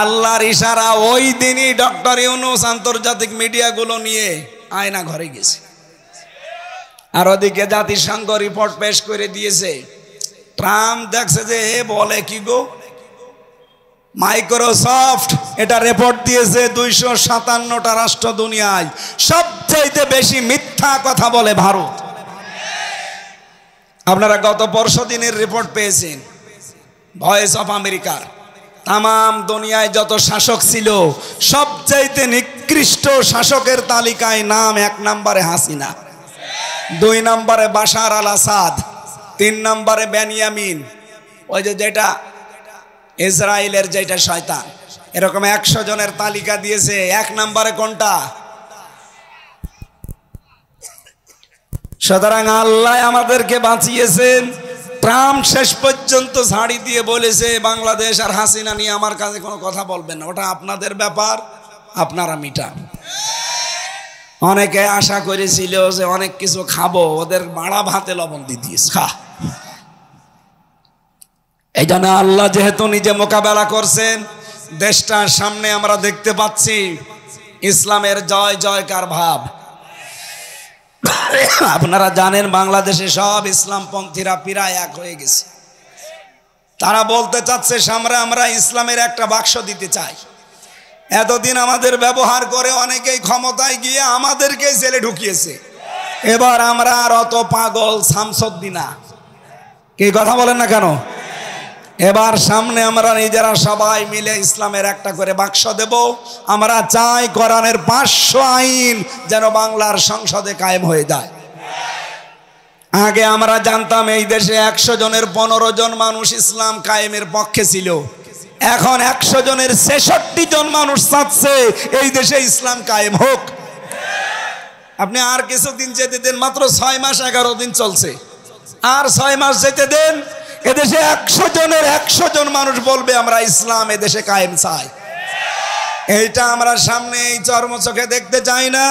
আল্লাহর ইশারা, ওই দিনই ডক্টর ইউনূস আন্তর্জাতিক মিডিয়াগুলো নিয়ে আয়না ঘরে গেছে, আর ওদিকে জাতিসংঘ রিপোর্ট পেশ করে দিয়েছে। ট্রাম্প দেখছে যে এ বলে কি গো, মাইক্রোসফট এটা রিপোর্ট দিয়েছে 257টা রাষ্ট্র দুনিয়ায় সবচেয়ে বেশি মিথ্যা কথা বলে ভারত। আপনারা গত পরশুদিনের রিপোর্ট পেয়েছেন ভয়েস অফ আমেরিকার। তাম দুনিয়ায় যত শাসক ছিল সবচাইতে নিকৃষ্ট শাসকের তালিকায় নাম 1 নম্বরে হাসিনা, 2 নম্বরে বাশার আল আসাদ, 3 নম্বরে বেনিয়ামিন, ওই যেটা ইসরায়েলের যেটা শয়তান। এরকম 100 জনের তালিকা দিয়েছে। 1 নম্বরে কোনটা? সুতরাং আল্লাহ আমাদেরকে বাঁচিয়েছেন। ট্রাম্প শেষ পর্যন্ত ঝাড়ি দিয়ে বলেছে বাংলাদেশ আর হাসিনা নিয়ে আমার কাছে কোনো কথা বলবেন না, ওটা আপনাদের ব্যাপার, আপনারা মিটান। অনেকে আশা করেছিল যে অনেক কিছু খাবো, ওদের মাড়া ভাতে লবণ দিয়ে দিয়েছে খা। এই জন্য আল্লাহ যেহেতু নিজে মোকাবেলা করছেন, দেশটার সামনে আমরা দেখতে পাচ্ছি ইসলামের জয় জয়কার ভাব। আপনারা জানেন বাংলাদেশে সব ইসলামপন্থীরা প্রায় এক হয়ে গেছে। তারা বলতে চাচ্ছে সামনে আমরা ইসলামের একটা বাক্স দিতে চাই। এতদিন আমাদের ব্যবহার করে অনেকেই ক্ষমতায় গিয়ে আমাদেরকেই জেলে ঢুকিয়েছে। এবার আমরা আর অত পাগল শামসুদ্দিনা, কি কথা বলেন না কেন? এবার সামনে আমরা নিজেরা সবাই মিলে ইসলামের একটা করে বাক্স দেব। আমরা চাই কোরআনের 500 আইন যেন বাংলার সংসদে কায়েম হয়ে যায়। আগে আমরা জানতাম এই দেশে 100 জনের 15 জন মানুষ ইসলাম কায়েমের পক্ষে ছিল। এখন 100 জনের 66 জন মানুষ চাচ্ছে এই দেশে ইসলাম কায়েম হোক। আপনি আর কিছুদিন যেতে দেন, মাত্র 6 মাস 11 দিন চলছে, আর 6 মাস যেতে দেন, এদেশে 100 জনের 100 জন মানুষ বলবে আমরা ইসলাম এদেশে কায়েম চাই। এইটা আমরা সামনে এই চর্মচোখে দেখতে চাই না।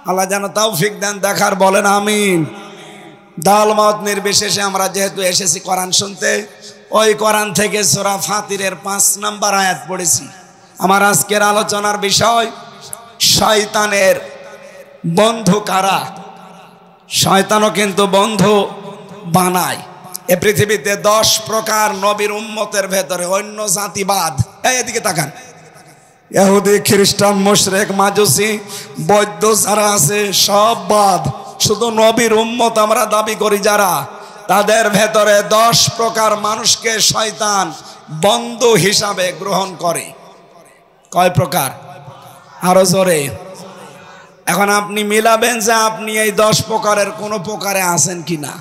আল্লাহ যেন তৌফিক দেন দেখার, বলেন আমিন। দল মত নির্বিশেষে আমরা যেহেতু এসেছি কোরআন শুনতে, ওই কোরআন থেকে সূরা ফাতিরের 5 নম্বর আয়াত পড়েছি। আমার আজকের আলোচনার বিষয় শয়তানের বন্ধু কারা। শয়তানও কিন্তু বন্ধু বানায়। এ পৃথিবীতে 10 প্রকার নবীর উম্মতের ভেতরে অন্য জাতিবাদ, এদিকে তাকান, ইহুদি খ্রিস্টান মুশরিক মাজুসি বৌদ্ধ যারা আছে সব বাদ, শুধু নবীর উম্মত আমরা দাবি করি যারা, তাদের ভেতরে 10 প্রকার মানুষকে শয়তান বন্ধু হিসাবে গ্রহণ করে। কয় প্রকার? আরো জোরে। এখন আপনি মিলাবেন যে আপনি এই 10 প্রকারের কোন প্রকারে আছেন কিনা।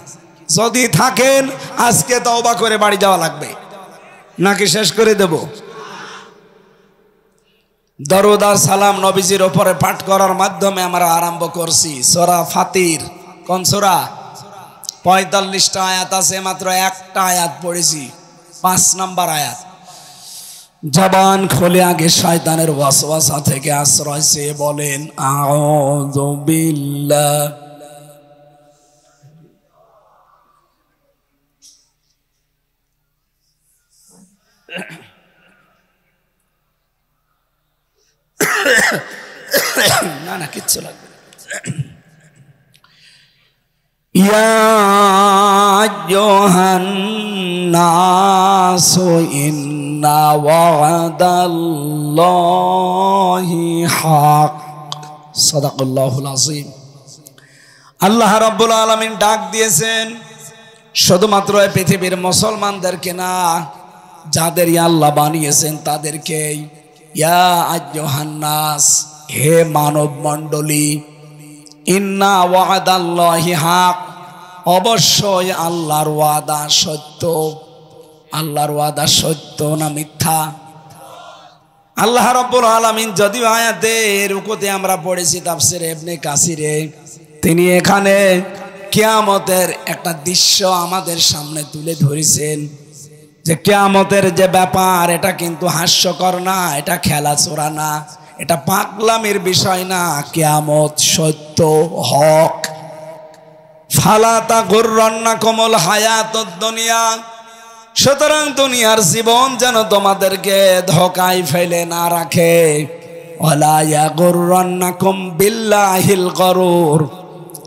যদি থাকেন আজকে তওবা করে বাড়ি যাওয়া লাগবে, নাকি শেষ করে দেব? দরুদ আর সালাম নবীজির উপরে পাঠ করার মাধ্যমে আমরা আরম্ভ করছি সূরা ফাতির। কোন সূরা? 45টা আয়াত আছে, মাত্র একটা আয়াত পড়েছি, 5 নম্বর আয়াত। জবান খুলে আগে শয়তানের ওয়াসওয়াসা থেকে আশ্রয় চেয়ে বলেন আউযু বিল্লাহ। না না কিচ্ছু লাগবে না। ইয়া আইয়ুহান নাসু ইন্না ওয়াদাল্লাহি হক। সাদাকাল্লাহুল আযীম। আল্লাহ রাব্বুল আলামিন ডাক দিয়েছেন শুধুমাত্র এই পৃথিবীর মুসলমানদেরকে না, যাদের আল্লাহ বানিয়েছেন তাদেরকে। ইয়া আইয়ুহান নাস, হে মানব মণ্ডলী, ইন্না ওয়াদাল্লাহি হক, অবশ্যই আল্লাহর ওয়াদা সত্য। আল্লাহর ওয়াদা সত্য না মিথ্যা? আল্লাহ রাব্বুল আলামিন যদিও আয়াতে রুকুতে আমরা পড়েছি তাফসিরে ইবনে কাসিরে, তিনি এখানে কিয়ামতের একটা দৃশ্য আমাদের সামনে তুলে ধরেছেন যে কিয়ামতের যে ব্যাপার, এটা কিন্তু হাস্যকর না, এটা খেলাচোরা না, এটা পাগলামির বিষয় না। কিয়ামত সত্য, হক। ফালা তাগুররান্নাকুমুল হায়াতুদ দুনিয়া, সুতরাং দুনিয়ার জীবন যেন তোমাদেরকে ধোঁকায় ফেলে না রাখে। ওয়ালা ইয়াগুররান্নাকুম বিল্লাহিল গরুর,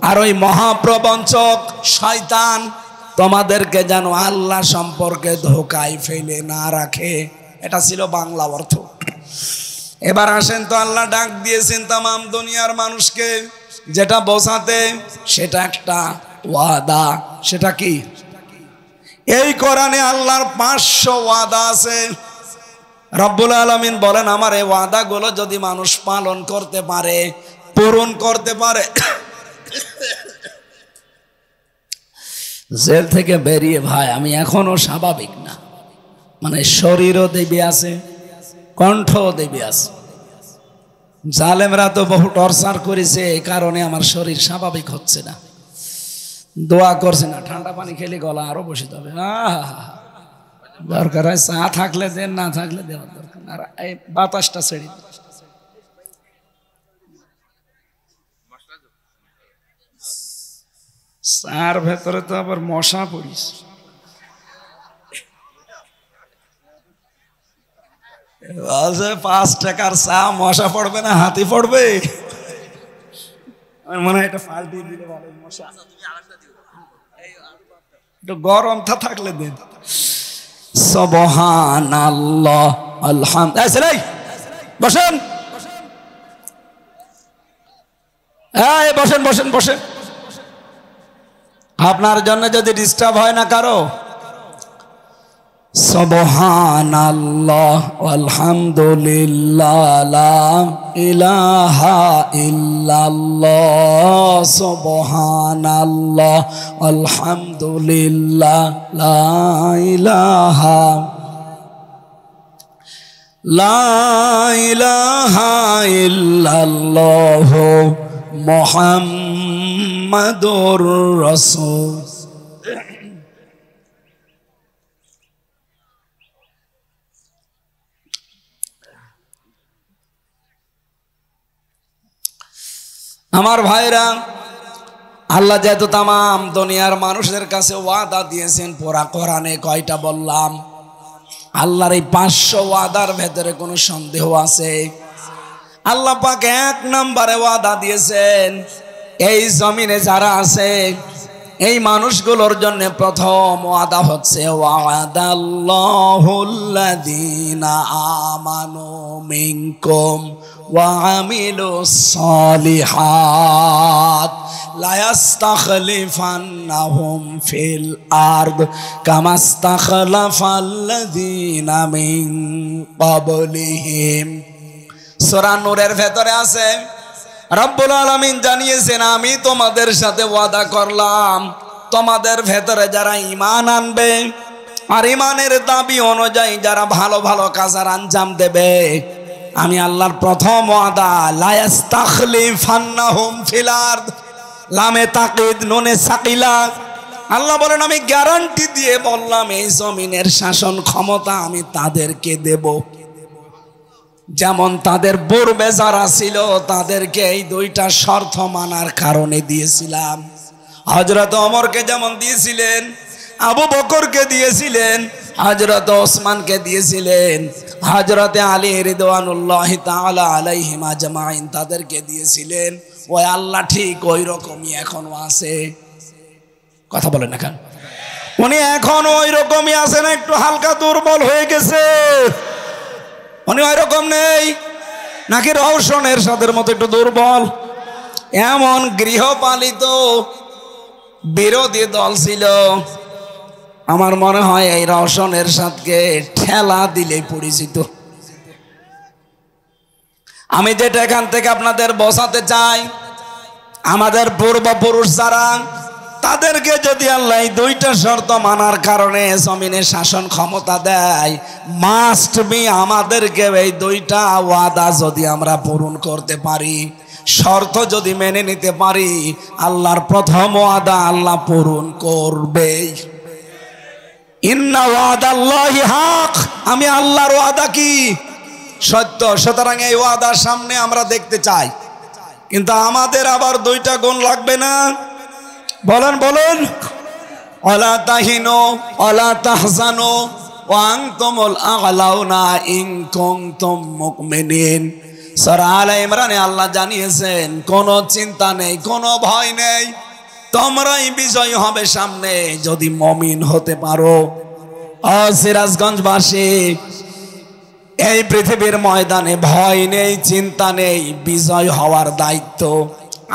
আর ওই মহাপ্রবঞ্চক শয়তান তোমাদেরকে যেন আল্লাহ সম্পর্কে ধোঁকায় ফেলে না রাখে। এটা ছিল বাংলা অর্থ। এবার আসেন তো, আল্লাহ ডাক দিয়েছেন তামাম দুনিয়ার মানুষকে, যেটা বোঝাতে সেটা একটা ওয়াদা। সেটা কি? এই কোরআনে আল্লাহর 500 ওয়াদা আছে। রব্বুল আলামিন বলেন আমার এই ওয়াদাগুলো যদি মানুষ পালন করতে পারে, পূরণ করতে পারে, জেল থেকে বেরিয়ে ভাই আমি এখনো স্বাভাবিক না, মানে শরীরও দেবী আছে, কণ্ঠও দেবী আছে। জালেমরা তো বহু টর্চার করেছে, এই কারণে আমার শরীর স্বাভাবিক হচ্ছে না। দোয়া করছে না, ঠান্ডা পানি খেলে গলা আরো বসে যাবে। দরকার হয় চা থাকলে দেন, না থাকলে দেওয়ার দরকার। আর এই বাতাসটা ছেড়ে চার ভেতরে তো আবার মশা পড়িস। 5 টাকার চা মশা পড়বে না, হাতি পড়বে। মনে হয় এটা ফাল্টি দিলে ভালো, মশা একটু গরমটা থাকলে দেন। সুবহানাল্লাহ আলহামদুলিল্লাহ। বসেন, বসেন বসেন বসেন। আপনার জন্য যদি ডিস্টার্ব হয় না কারো, সুবহানাল্লাহ আলহামদুলিল্লাহ লা ইলাহা ইল্লাল্লাহ, সুবহানাল্লাহ আলহামদুলিল্লাহ লা ইলাহা ইল্লাল্লাহ মুহাম্মাদুর রাসূল। আমার ভাইরা, আল্লাহ যেহেতু তামাম দুনিয়ার মানুষের কাছে ওয়াদা দিয়েছেন, পুরা কোরআনে কয়টা বললাম? আল্লাহর এই 500 ওয়াদার ভেতরে কোনো সন্দেহ আছে? আল্লাহ পাক 1 নম্বরে ওয়াদা দিয়েছেন, এই জমিনে যারা আছে এই মানুষগুলোর জন্য প্রথম ওয়াদা হচ্ছে ওয়াদাল্লাহুল্লাযীনা আমানু মিনকুম ওয়া আমিলুস সালিহাত লা ইস্তাখলিফান্নাহুম ফিল আরদ কামা ইস্তাখলাফাল্লাযীনা মিন ক্বাবলিহিম। সূরা নূরের ভেতরে আছে, রব্বুল আলামিন জানিয়েছেন, আমি তোমাদের সাথে ওয়াদা করলাম, তোমাদের ভেতরে যারা ঈমান আনবে আর ঈমানের দাবি অনুযায়ী যারা ভালো ভালো কাজের আঞ্জাম দেবে, আমি আল্লাহর প্রথম ওয়াদা লা ইস্তাখলিফান্নাহুম ফিল আরদ, লামে তাকিদ নুনে সাকিলা। আল্লাহ বলেন, আমি গ্যারান্টি দিয়ে বললাম এই জমিনের শাসন ক্ষমতা আমি তাদেরকে দেব, যেমন তাদের পূর্বে যারা ছিল তাদেরকে এই 2টা শর্ত মানার কারণে দিয়েছিলাম। হযরত ওমরকে যেমন দিয়েছিলেন, আবু বকরকে দিয়েছিলেন, হযরত ওসমানকে দিয়েছিলেন, হযরত আলী রিদওয়ানুল্লাহি তাআলা আলাইহিম আজমাইন তাদেরকে দিয়েছিলেন। ওই আল্লাহ ঠিক ওই রকমই এখনো আছে। কথা বলেন না কেন? উনি এখন ওই রকমই আছেন, একটু হালকা দুর্বল হয়ে গেছে? উনি ওই রকম নেই নাকি রওশনের সাদের মতো একটু দুর্বল? এমন গৃহপালিত বিরোধী দল ছিল, আমার মনে হয় এই রওশনের সাথে ঠেলা দিলেই পরিচিত। আমি যেটা এখান থেকে আপনাদের বোঝাতে চাই, আমাদের পূর্বপুরুষ যারা, তাদেরকে যদি আল্লাহ 2টা শর্ত মানার কারণে জমিনে শাসন ক্ষমতা দেয়, মাস্ট বি আমাদেরকে এই 2টা ওয়াদা যদি আমরা পূরণ করতে পারি, শর্ত যদি মেনে নিতে পারি, আল্লাহর প্রথম ওয়াদা আল্লাহ পূরণ করবে। ইন্না ওয়াদাল্লাহি হক, আমি আল্লাহর ওয়াদা কি সত্য। সুতরাং এই ওয়াদার সামনে আমরা দেখতে চাই, কিন্তু আমাদের আবার 2টা গুণ লাগবে না? বলেন বলেন, ওয়ালা তাহিনু ওয়ালা তাহজানু ওয়া আনতুমুল আ'লাউনা ইন কুনতুম মুমিনিন। সূরা আলে ইমরানে আল্লাহ জানিয়েছেন, কোনো চিন্তা নেই, কোনো ভয় নেই, তোমরাই বিজয়ী হবে সামনে যদি মুমিন হতে পারো। ও সিরাজগঞ্জবাসী, এই পৃথিবীর ময়দানে ভয় নেই, চিন্তা নেই, বিজয় হওয়ার দায়িত্ব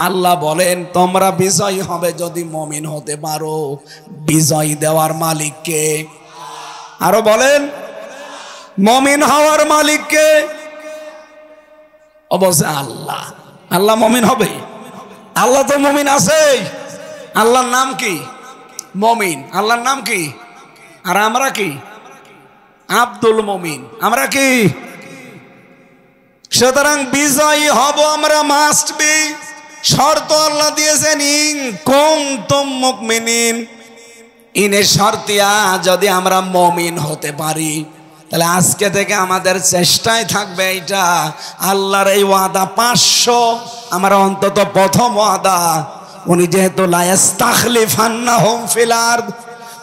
আল্লাহ বলেন তোমরা বিজয়ী হবে যদি মুমিন হতে পারো। বিজয় দেওয়ার মালিক কে? আরো বলেন, মুমিন হওয়ার মালিক কে? অবশ্যই আল্লাহ। আল্লাহ মুমিন হবে? আল্লাহ তো মুমিন আছে। আল্লাহর নাম কি? মুমিন। আল্লাহর নাম কি? আর আমরা কি? আব্দুল মুমিন। আমরা কি? সুতরাং বিজয়ী হব আমরা, মাস্ট বি। শর্ত আল্লাহ দিয়েছেন, ইন কুনতুম মুমিনিন, ইনের শর্তিয়া যদি আমরা মুমিন হতে পারি, তাহলে আজকে থেকে আমাদের চেষ্টায় থাকবে এইটা, আল্লাহর এই ওয়াদা 500 আমরা অন্তত প্রথম ওয়াদা, উনি যেহেতু লা ইস্তাখলিফান্নাহুম ফিল আরদ,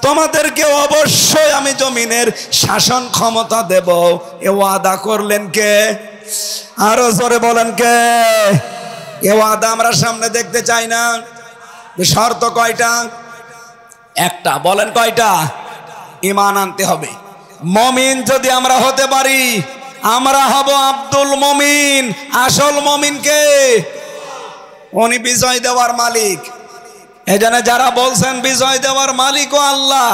তোমাদেরকে অবশ্যই আমি জমিনের শাসন ক্ষমতা দেব, এ ওয়াদা করলেন কে? আরো জোরে বলেন কে? এ ওয়াদা আমরা সামনে দেখতে চাই না? শর্ত কয়টা? একটা। বলেন কয়টা? ঈমান আনতে হবে। মুমিন যদি আমরা হতে পারি, আমরা হব আব্দুল মুমিন। আসল মুমিন কে? উনি বিজয় দেওয়ার মালিক। এজন্য যারা বলছেন বিজয় দেওয়ার মালিকও আল্লাহ,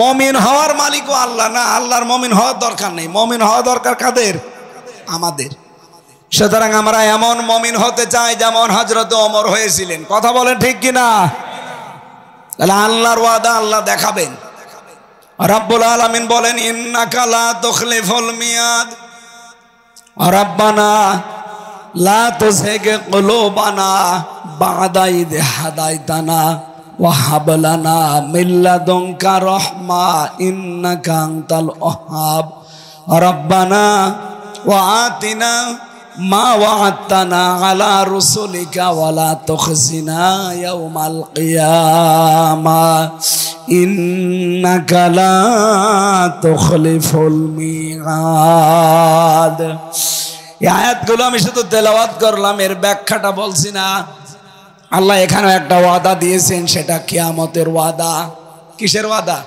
মুমিন হওয়ার মালিকও আল্লাহ, না, আল্লাহর মুমিন হওয়ার দরকার নেই। মুমিন হওয়া দরকার কাদের? আমাদের। সুতরাং আমরা এমন মুমিন হতে চাই যেমন হযরত ওমর হয়েছিলেন। কথা বলেন ঠিক কিনা? তাহলে আল্লাহর ওয়াদা আল্লাহ দেখাবেন। রব্বুল আলামিন বলেন, ইন্নাকা লা তুখলিফুল মিয়াদ, রব্বানা লা তুযিগ কুলুবানা বা'দা ইয হাদাইতানা ওয়া হাব লানা মিন লাদুনকা রাহমা ইন্নাকা আনতাল ওয়াহ্হাব, রব্বানা ওয়া আতিনা মা ওয়া'আদতানা আলা রুসুলিকা ওয়ালা তুখজিনা ইয়াউমাল কিয়ামাহ ইন্নাকা লা তুখলিফুল মিআদ। এই আয়াতগুলো আমি শুধু তেলাওয়াত করলাম, এর ব্যাখ্যাটা বলছি না। আল্লাহ এখানে একটা ওয়াদা দিয়েছেন, সেটা কিয়ামতের ওয়াদা। কিসের ওয়াদা?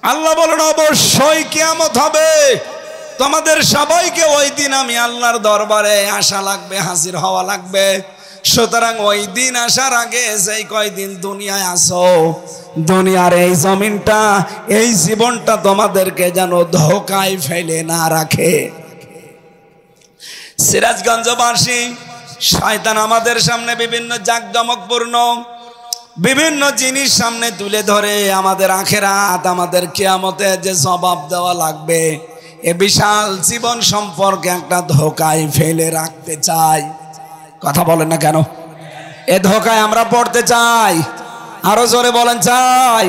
আল্লাহ বলেন অবশ্যই কিয়ামত হবে, তোমাদের সবাইকে ওই দিন আমি আল্লাহর দরবারে আসা লাগবে, হাজির হওয়া লাগবে। সুতরাং ওই দিন আসার আগে যেই কয়দিন দুনিয়ায় আসো, দুনিয়ার এই জমিনটা, এই জীবনটা তোমাদেরকে যেন ধোকায় ফেলে না রাখে। সিরাজগঞ্জবাসী, শয়তান আমাদের সামনে বিভিন্ন জাঁকজমকপূর্ণ বিভিন্ন জিনিস সামনে তুলে ধরে আমাদের আখিরাত, আমাদের কিয়ামতে যে জবাব দেওয়া লাগবে, এ বিশাল জীবন সম্পর্কে একটা ধোকায় ফেলে রাখতে চাই। কথা বলেন না কেন? এ ধোকায় আমরা পড়তে চাই। আরো জোরে বলেন চাই।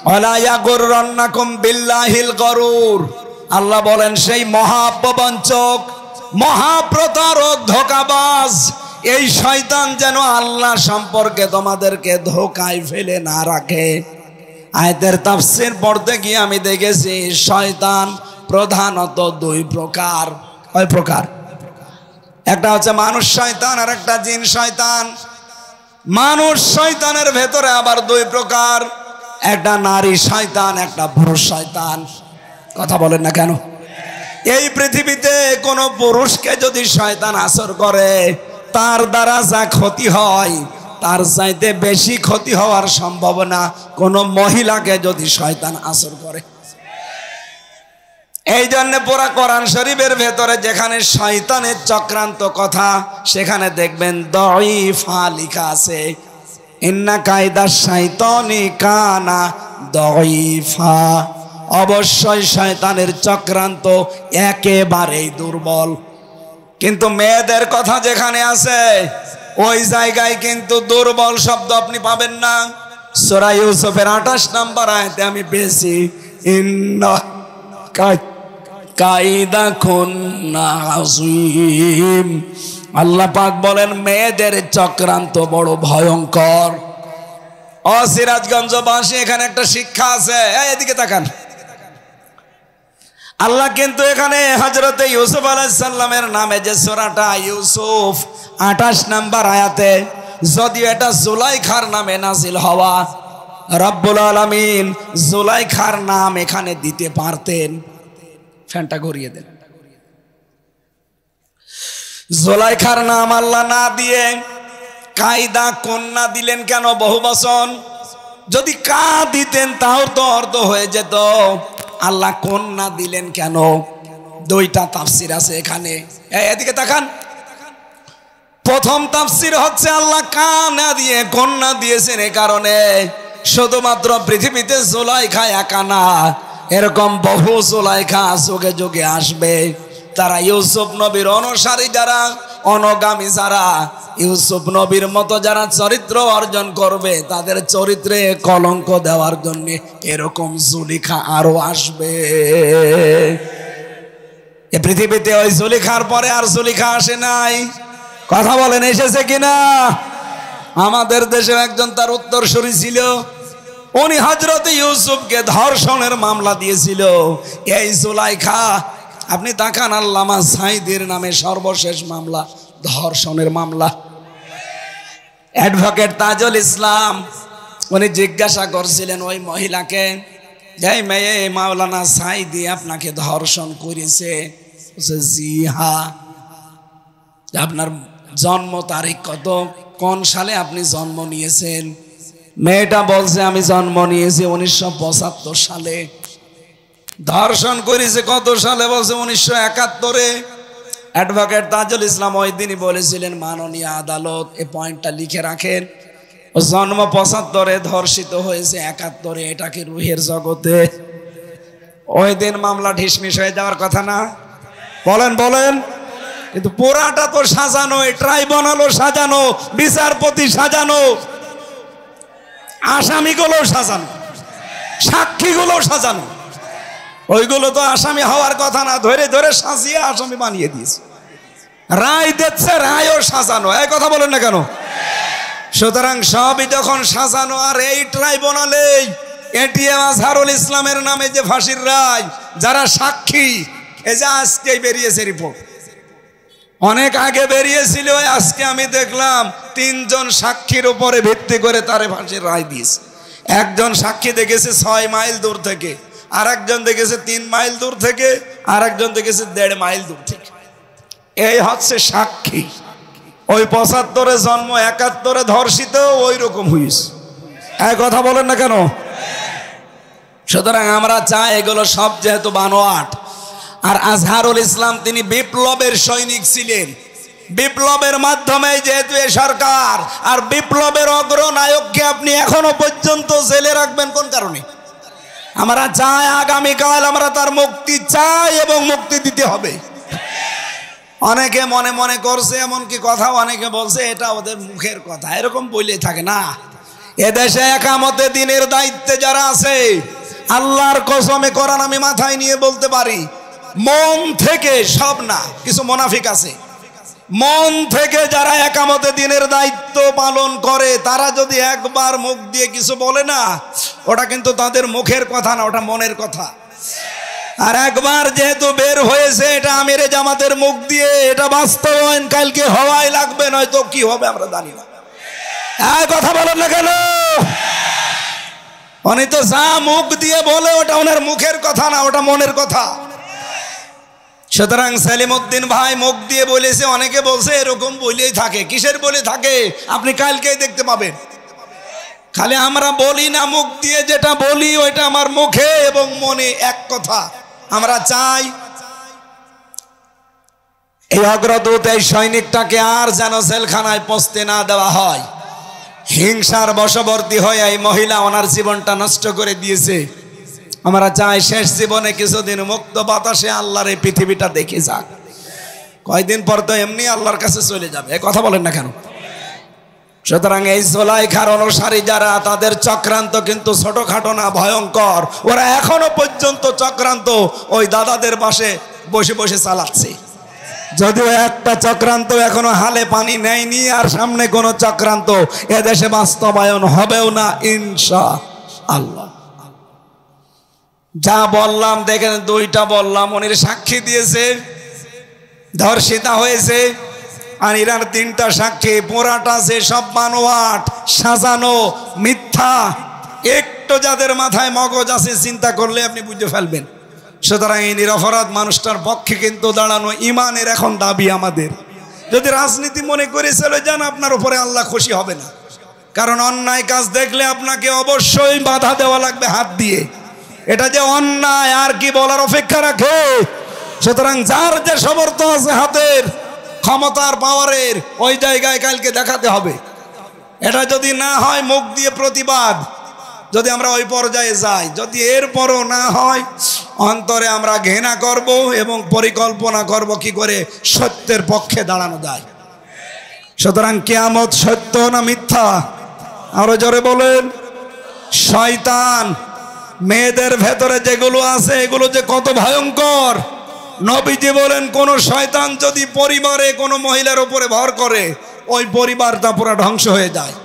ওয়ালা ইয়াগুররান্নাকুম বিল্লাহিল গরুর। আল্লাহ বলেন সেই মহাপ্রবঞ্চক, মহাপ্রতারক, ধোঁকাবাজ এই শয়তান যেন আল্লাহ সম্পর্কে তোমাদেরকে ধোকায় ফেলে না রাখে। আয়াতের তাফসীর পড়তে গিয়ে আমি দেখেছি শয়তান প্রধানত দুই প্রকার। কয় প্রকার? একটা হচ্ছে মানুষ শয়তান, আর একটা জিন শয়তান। মানুষ শয়তানের ভেতরে আবার দুই প্রকার, একটা নারী শয়তান, একটা পুরুষ শয়তান। কথা বলেন না কেন? এই পৃথিবীতে কোনো পুরুষকে যদি শয়তান আসর করে, তার দ্বারা যা ক্ষতি হয় তার চাইতে বেশি ক্ষতি হওয়ার সম্ভাবনা কোনো মহিলাকে যদি শয়তান আসর করে। এই জন্য পুরা কোরআন শরীফের ভেতরে যেখানে শয়তানের চক্রান্ত কথা, সেখানে দেখবেন দঈফা লেখা আছে। ইন্না কায়দা শাইতানি কানা দঈফা। অবশ্যই শয়তানের চক্রান্ত একেবারেই দুর্বল। কিন্তু মেয়েদের কথা যেখানে আছে, ওই জায়গায় কিন্তু দুর্বল শব্দ আপনি পাবেন না। সূরা ইউসুফের 28 নম্বর আয়াতে আমি পেয়েছি ইন্না কাইদাকুন্না আযীম। আল্লাহ পাক বলেন মেয়েদের চক্রান্ত বড় ভয়ঙ্কর। ও সিরাজগঞ্জবাসী, এখানে একটা শিক্ষা আছে। এদিকে তাকান। আল্লাহ কিন্তু এখানে হযরতে ইউসুফ আলাইহিস সালামের নামে যে সূরাটা ইউসুফ 28 নম্বর আয়াতে, যদিও এটা জুলাইখার নামে নাজিল হওয়া, রব্বুল আলামিন জুলাইখার নাম এখানে দিতে পারতেন। ফ্যানটা ঘুরিয়ে দেন। জুলাইখার নাম আল্লাহ না দিয়ে কায়দা কন্যা দিলেন কেন? বহুবচন। যদি কা দিতেন তাও তো অর্থ হয়ে যেত। আল্লাহ কন্যা দিলেন কেন? দুইটা তাফসীর আছে এখানে। এদিকে তাকান। প্রথম তাফসীর হচ্ছে আল্লাহ কা না দিয়ে কন্যা দিয়েছেন এ কারণে, শুধুমাত্র পৃথিবীতে জুলাইখা একা না, এরকম বহু জুলাইখা যুগে যুগে আসবে। তারা ইউসুফ নবীর অনুসারী যারা, অনুগামী যারা, ইউসুফ নবীর মতো যারা চরিত্র অর্জন করবে, তাদের চরিত্রে কলঙ্ক দেওয়ার জন্য এরকম জুলিখা আরো আসবে। এ পৃথিবীতে ওই জুলিখার পরে আর জুলিখা আসে নাই। কথা বলেন এসেছে কিনা? আমাদের দেশে একজন তার উত্তরসূরি ছিল, উনি হযরত ইউসুফকে ধর্ষণের মামলা দিয়েছিল। এই জুলাইখা, আপনি তাকান আল্লামা সাঈদীর নামে সর্বশেষ মামলা ধর্ষণের মামলা। অ্যাডভোকেট তাজুল ইসলাম উনি জিজ্ঞাসা করছিলেন ওই মহিলাকে, যে মেয়ে মাওলানা সাঈদী আপনাকে ধর্ষণ করেছে? জি হ্যাঁ। আপনার জন্ম তারিখ কত? কোন সালে আপনি জন্ম নিয়েছেন? মেয়েটা বলছে আমি জন্ম নিয়েছি 1975 সালে। ধর্ষণ করেছে কত সালে? বলছে 1971-এ। অ্যাডভোকেট তাজুল ইসলাম ওই দিনই বলেছিলেন, মাননীয় আদালত এই পয়েন্টটা লিখে রাখেন, জন্ম 75-এ, ধর্ষিত হয়েছে 71-এ, এটা কি রুহের জগতে? ওই দিন মামলা ঢিসমিস হয়ে যাওয়ার কথা না? বলেন বলেন। কিন্তু পুরাটা তো সাজানো, ট্রাইব্যুনালও সাজানো, বিচারপতি সাজানো, আসামিগুলো সাজানো, সাক্ষীগুলো সাজানো। ওইগুলো তো আসামি হওয়ার কথা না, ধরে ধরে সাজিয়ে আসামি বানিয়ে দিয়েছে। রায় দিচ্ছে, রায়ও সাজানো। এই কথা বলেন না কেন? সুতরাং সবই যখন সাজানো, আর এই ট্রাইব্যুনালেই এটিএম আজহারুল ইসলামের নামে যে ফাঁসির রায়, যারা সাক্ষী, এই যে আজকেই বেরিয়েছে রিপোর্ট, অনেক আগে বেরিয়েছিল, আজকে আমি দেখলাম 3 জন সাক্ষীর উপরে ভিত্তি করে তারে ফাঁসির রায় দিয়েছে। একজন সাক্ষী দেখেছে 6 মাইল দূর থেকে, আর একজন দেখেছে 3 মাইল দূর থেকে, আর একজন দেখেছে 1.5 মাইল দূর থেকে। এই হচ্ছে সাক্ষী। ওই 75-এ জন্ম, 71-এ ধর্ষিত, ওই রকম হইস। এক কথা বলেন না কেন? সুতরাং আমরা চাই এগুলো সব যেহেতু বানোয়াট। আর আজহারুল ইসলাম তিনি বিপ্লবের সৈনিক ছিলেন, বিপ্লবের মাধ্যমে যেহেতু এ সরকার, আর বিপ্লবের অগ্রনায়ককে আপনি এখনো পর্যন্ত জেলে রাখবেন কোন কারণে? আমরা চাই আগামীকাল আমরা তার মুক্তি চাই, এবং মুক্তি দিতে হবে। অনেকে মনে মনে করছে, এমনকি কথা অনেকে বলছে এটা ওদের মুখের কথা, এরকম বলে থাকে না। এদেশে একামতে দিনের দায়িত্বে যারা আছে, আল্লাহর কসমে কোরআন আমি মাথায় নিয়ে বলতে পারি, মন থেকে, সব না, কিছু মুনাফিক আছে, মন থেকে যারা একামতে দিনের দায়িত্ব পালন করে, তারা যদি একবার মুখ দিয়ে কিছু বলে না, ওটা কিন্তু তাদের মুখের কথা না, ওটা মনের কথা। আর একবার যেহেতু বের হয়েছে, এটা আমিরে জামাতের মুখ দিয়ে, এটা বাস্তবায়ন কালকে হওয়াই লাগবে, নয়তো কি হবে আমরা জানি না। কথা বলেন না কেন? উনি তো যা মুখ দিয়ে বলে ওটা ওনার মুখের কথা না, ওটা মনের কথা। সুতরাং সেলিমউদ্দিন ভাই মুখ দিয়ে বলেছে, অনেকে বলছে এরকম বলেই থাকে। কিসের বলে থাকে আপনি কালকেই দেখতে পাবেন। খালি আমরা বলি না, মুখ দিয়ে যেটা বলি ওইটা আমার মুখে এবং মনে এক কথা। আমরা চাই এই অগ্রদূত, এই সৈনিকটাকে আর যেন জেলখানায় পৌঁছতে না দেওয়া হয়। হিংসার বশবর্তী হয়ে এই মহিলা ওনার জীবনটা নষ্ট করে দিয়েছে। আমরা চাই শেষ জীবনে কিছুদিন মুক্ত বাতাসে আল্লাহর এই পৃথিবীটা দেখে যাক। কয়দিন পর তো এমনি আল্লাহর কাছে চলে যাবে। এ কথা বলেন না কেন? সুতরাং এই জুলাইখার অনুসারী যারা, তাদের চক্রান্ত কিন্তু ছোটখাটো না, ভয়ঙ্কর। ওরা এখনো পর্যন্ত চক্রান্ত ওই দাদাদের পাশে বসে বসে চালাচ্ছে। যদিও একটা চক্রান্ত এখনো হালে পানি নেয়নি, আর সামনে কোনো চক্রান্ত এদেশে বাস্তবায়ন হবেও না ইনশাআল্লাহ। যা বললাম দেখেন, 2টা বললাম, উনি সাক্ষী দিয়েছে, ধর্ষিতা হয়েছে, আর ইরার 3টা সাক্ষী। পোড়াটা যে সব বানোয়াট, সাজানো, মিথ্যা। একটু যাদের মাথায় মগজ আছে, চিন্তা করলে আপনি বুঝে ফেলবেন। সুতরাং এই নিরপরাধ মানুষটার পক্ষে কিন্তু দাঁড়ানো ইমানের এখন দাবি আমাদের। যদি রাজনীতি মনে করে চলে যান, আপনার উপরে আল্লাহ খুশি হবে না। কারণ অন্যায় কাজ দেখলে আপনাকে অবশ্যই বাধা দেওয়া লাগবে হাত দিয়ে। এটা যে অন্যায় আর কি বলার অপেক্ষা রাখে? সুতরাং যার যে সমর্থ আছে হাতের, ক্ষমতার, পাওয়ারের, ওই জায়গায় কালকে দেখাতে হবে। এটা যদি না হয় মুখ দিয়ে প্রতিবাদ, যদি আমরা ওই পর্যায়ে যাই, যদি এরপরও না হয়, অন্তরে আমরা ঘৃণা করব এবং পরিকল্পনা করব কি করে সত্যের পক্ষে দাঁড়ানো যায়। সুতরাং কিয়ামত সত্য না মিথ্যা? আরো জোরে বলেন। শয়তান মেয়েদের ভেতরে যেগুলো আছে, এগুলো যে কত ভয়ঙ্কর। নবীজি বলেন, কোন শয়তান যদি পরিবারে কোনো মহিলার উপরে ভর করে, ওই পরিবারটা পুরো ধ্বংস হয়ে যায়।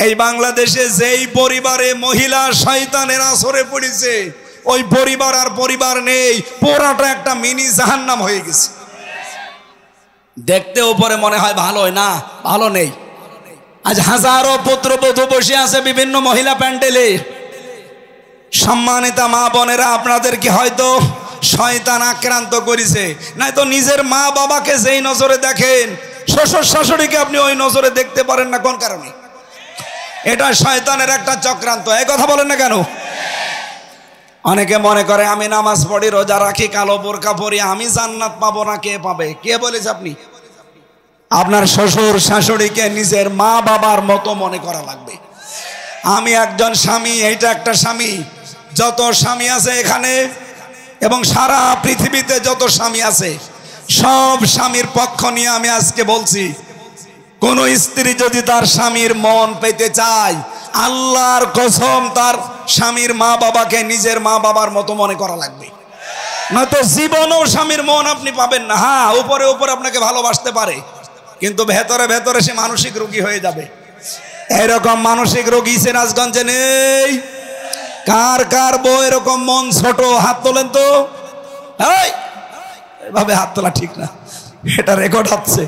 এই বাংলাদেশে যেই পরিবারে মহিলা শয়তানের আসরে পড়েছে, ওই পরিবার আর পরিবার নেই, পুরাটা একটা মিনি জাহান্নাম হয়ে গেছে। দেখতে উপরে মনে হয় ভালো, না, ভালো নেই। আজ হাজারো পুত্রবধূ বসে আছে বিভিন্ন মহিলা প্যান্ডেলে। সম্মানিতা মা বোনেরা, আপনাদের কি হয়তো শয়তান আক্রান্ত করেছে? নাই তো নিজের মা বাবাকে যেই নজরে দেখেন, শ্বশুর শাশুড়িকে আপনি ওই নজরে দেখতে পারেন না। কোন কারণে? এটা শয়তানের একটা চক্রান্ত। এই কথা বলেন না কেন? অনেকে মনে করে আমি নামাজ পড়ি, রোজা রাখি, কালো বোরকা পরি, আমি জান্নাত পাবো না। কে পাবে? কে বলেছে আপনি? আপনার শ্বশুর শাশুড়িকে নিজের মা বাবার মতো মনে করা লাগবে। আমি একজন স্বামী, এইটা একটা স্বামী। যত স্বামী আছে এখানে এবং সারা পৃথিবীতে যত স্বামী আছে, সব স্বামীর পক্ষ নিয়ে আমি আজকে বলছি, কোন স্ত্রী যদি তার স্বামীর মন পেতে চায়, আল্লাহর কসম তার স্বামীর মা বাবাকে নিজের মা বাবার মতো মনে করা লাগবে। নয়তো জীবনেও স্বামীর মন আপনি পাবেন না। হ্যাঁ, উপরে উপরে আপনাকে ভালোবাসতে পারে, কিন্তু ভেতরে ভেতরে সে মানসিক রোগী হয়ে যাবে। এরকম মানসিক রোগী সিরাজগঞ্জে নেই? কার কার বউ এরকম মন ছোট? হাত তোলেন তো। এভাবে হাত তোলা ঠিক না, এটা রেকর্ড হচ্ছে।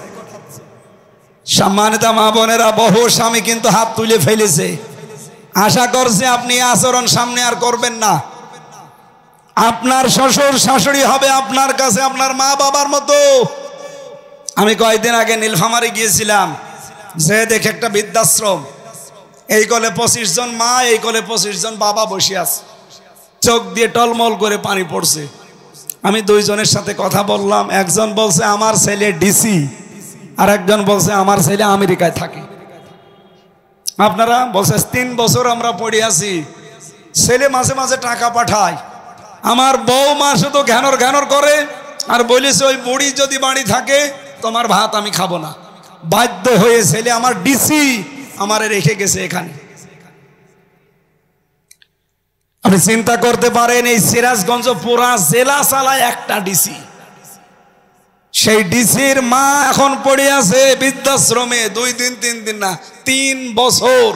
সম্মানিত মা বোনেরা, বহু স্বামী কিন্তু হাত তুলে ফেলেছে। আশা করছে আপনি আচরণ সামনে আর করবেন না। আপনার শ্বশুর শাশুড়ি হবে আপনার কাছে আপনার মা বাবার মতো। আমি কয়েকদিন আগে নীলফামারী গিয়েছিলাম, যে দেখে একটা বৃদ্ধাশ্রম, এই কোলে 25 জন মা, এই কোলে 25 জন বাবা বসে আছে, চোখ দিয়ে টলমল করে পানি পড়ছে। আমি দুইজনের সাথে কথা বললাম, একজন বলছে আমার ছেলে ডিসি, আর একজন বলছে আমার ছেলে আমেরিকায় থাকে। আপনারা বলছে 3 বছর আমরা পড়ে আছি, ছেলে মাঝে মাঝে টাকা পাঠায়, আমার বউ মা শুধু ঘ্যানর ঘ্যানর করে আর বলেছে ওই বুড়ি যদি বাড়ি থাকে তোমার ভাত আমি খাবো না। বাধ্য হয়ে ছেলে আমার ডিসি আমারে রেখে গেছে এখানে। আপনি চিন্তা করতে পারেন, এই সিরাজগঞ্জ পুরা জেলা চালায় একটা ডিসি, সেই ডিসির মা এখন পড়ে আছে বৃদ্ধাশ্রমে 2 দিন 3 দিন না 3 বছর।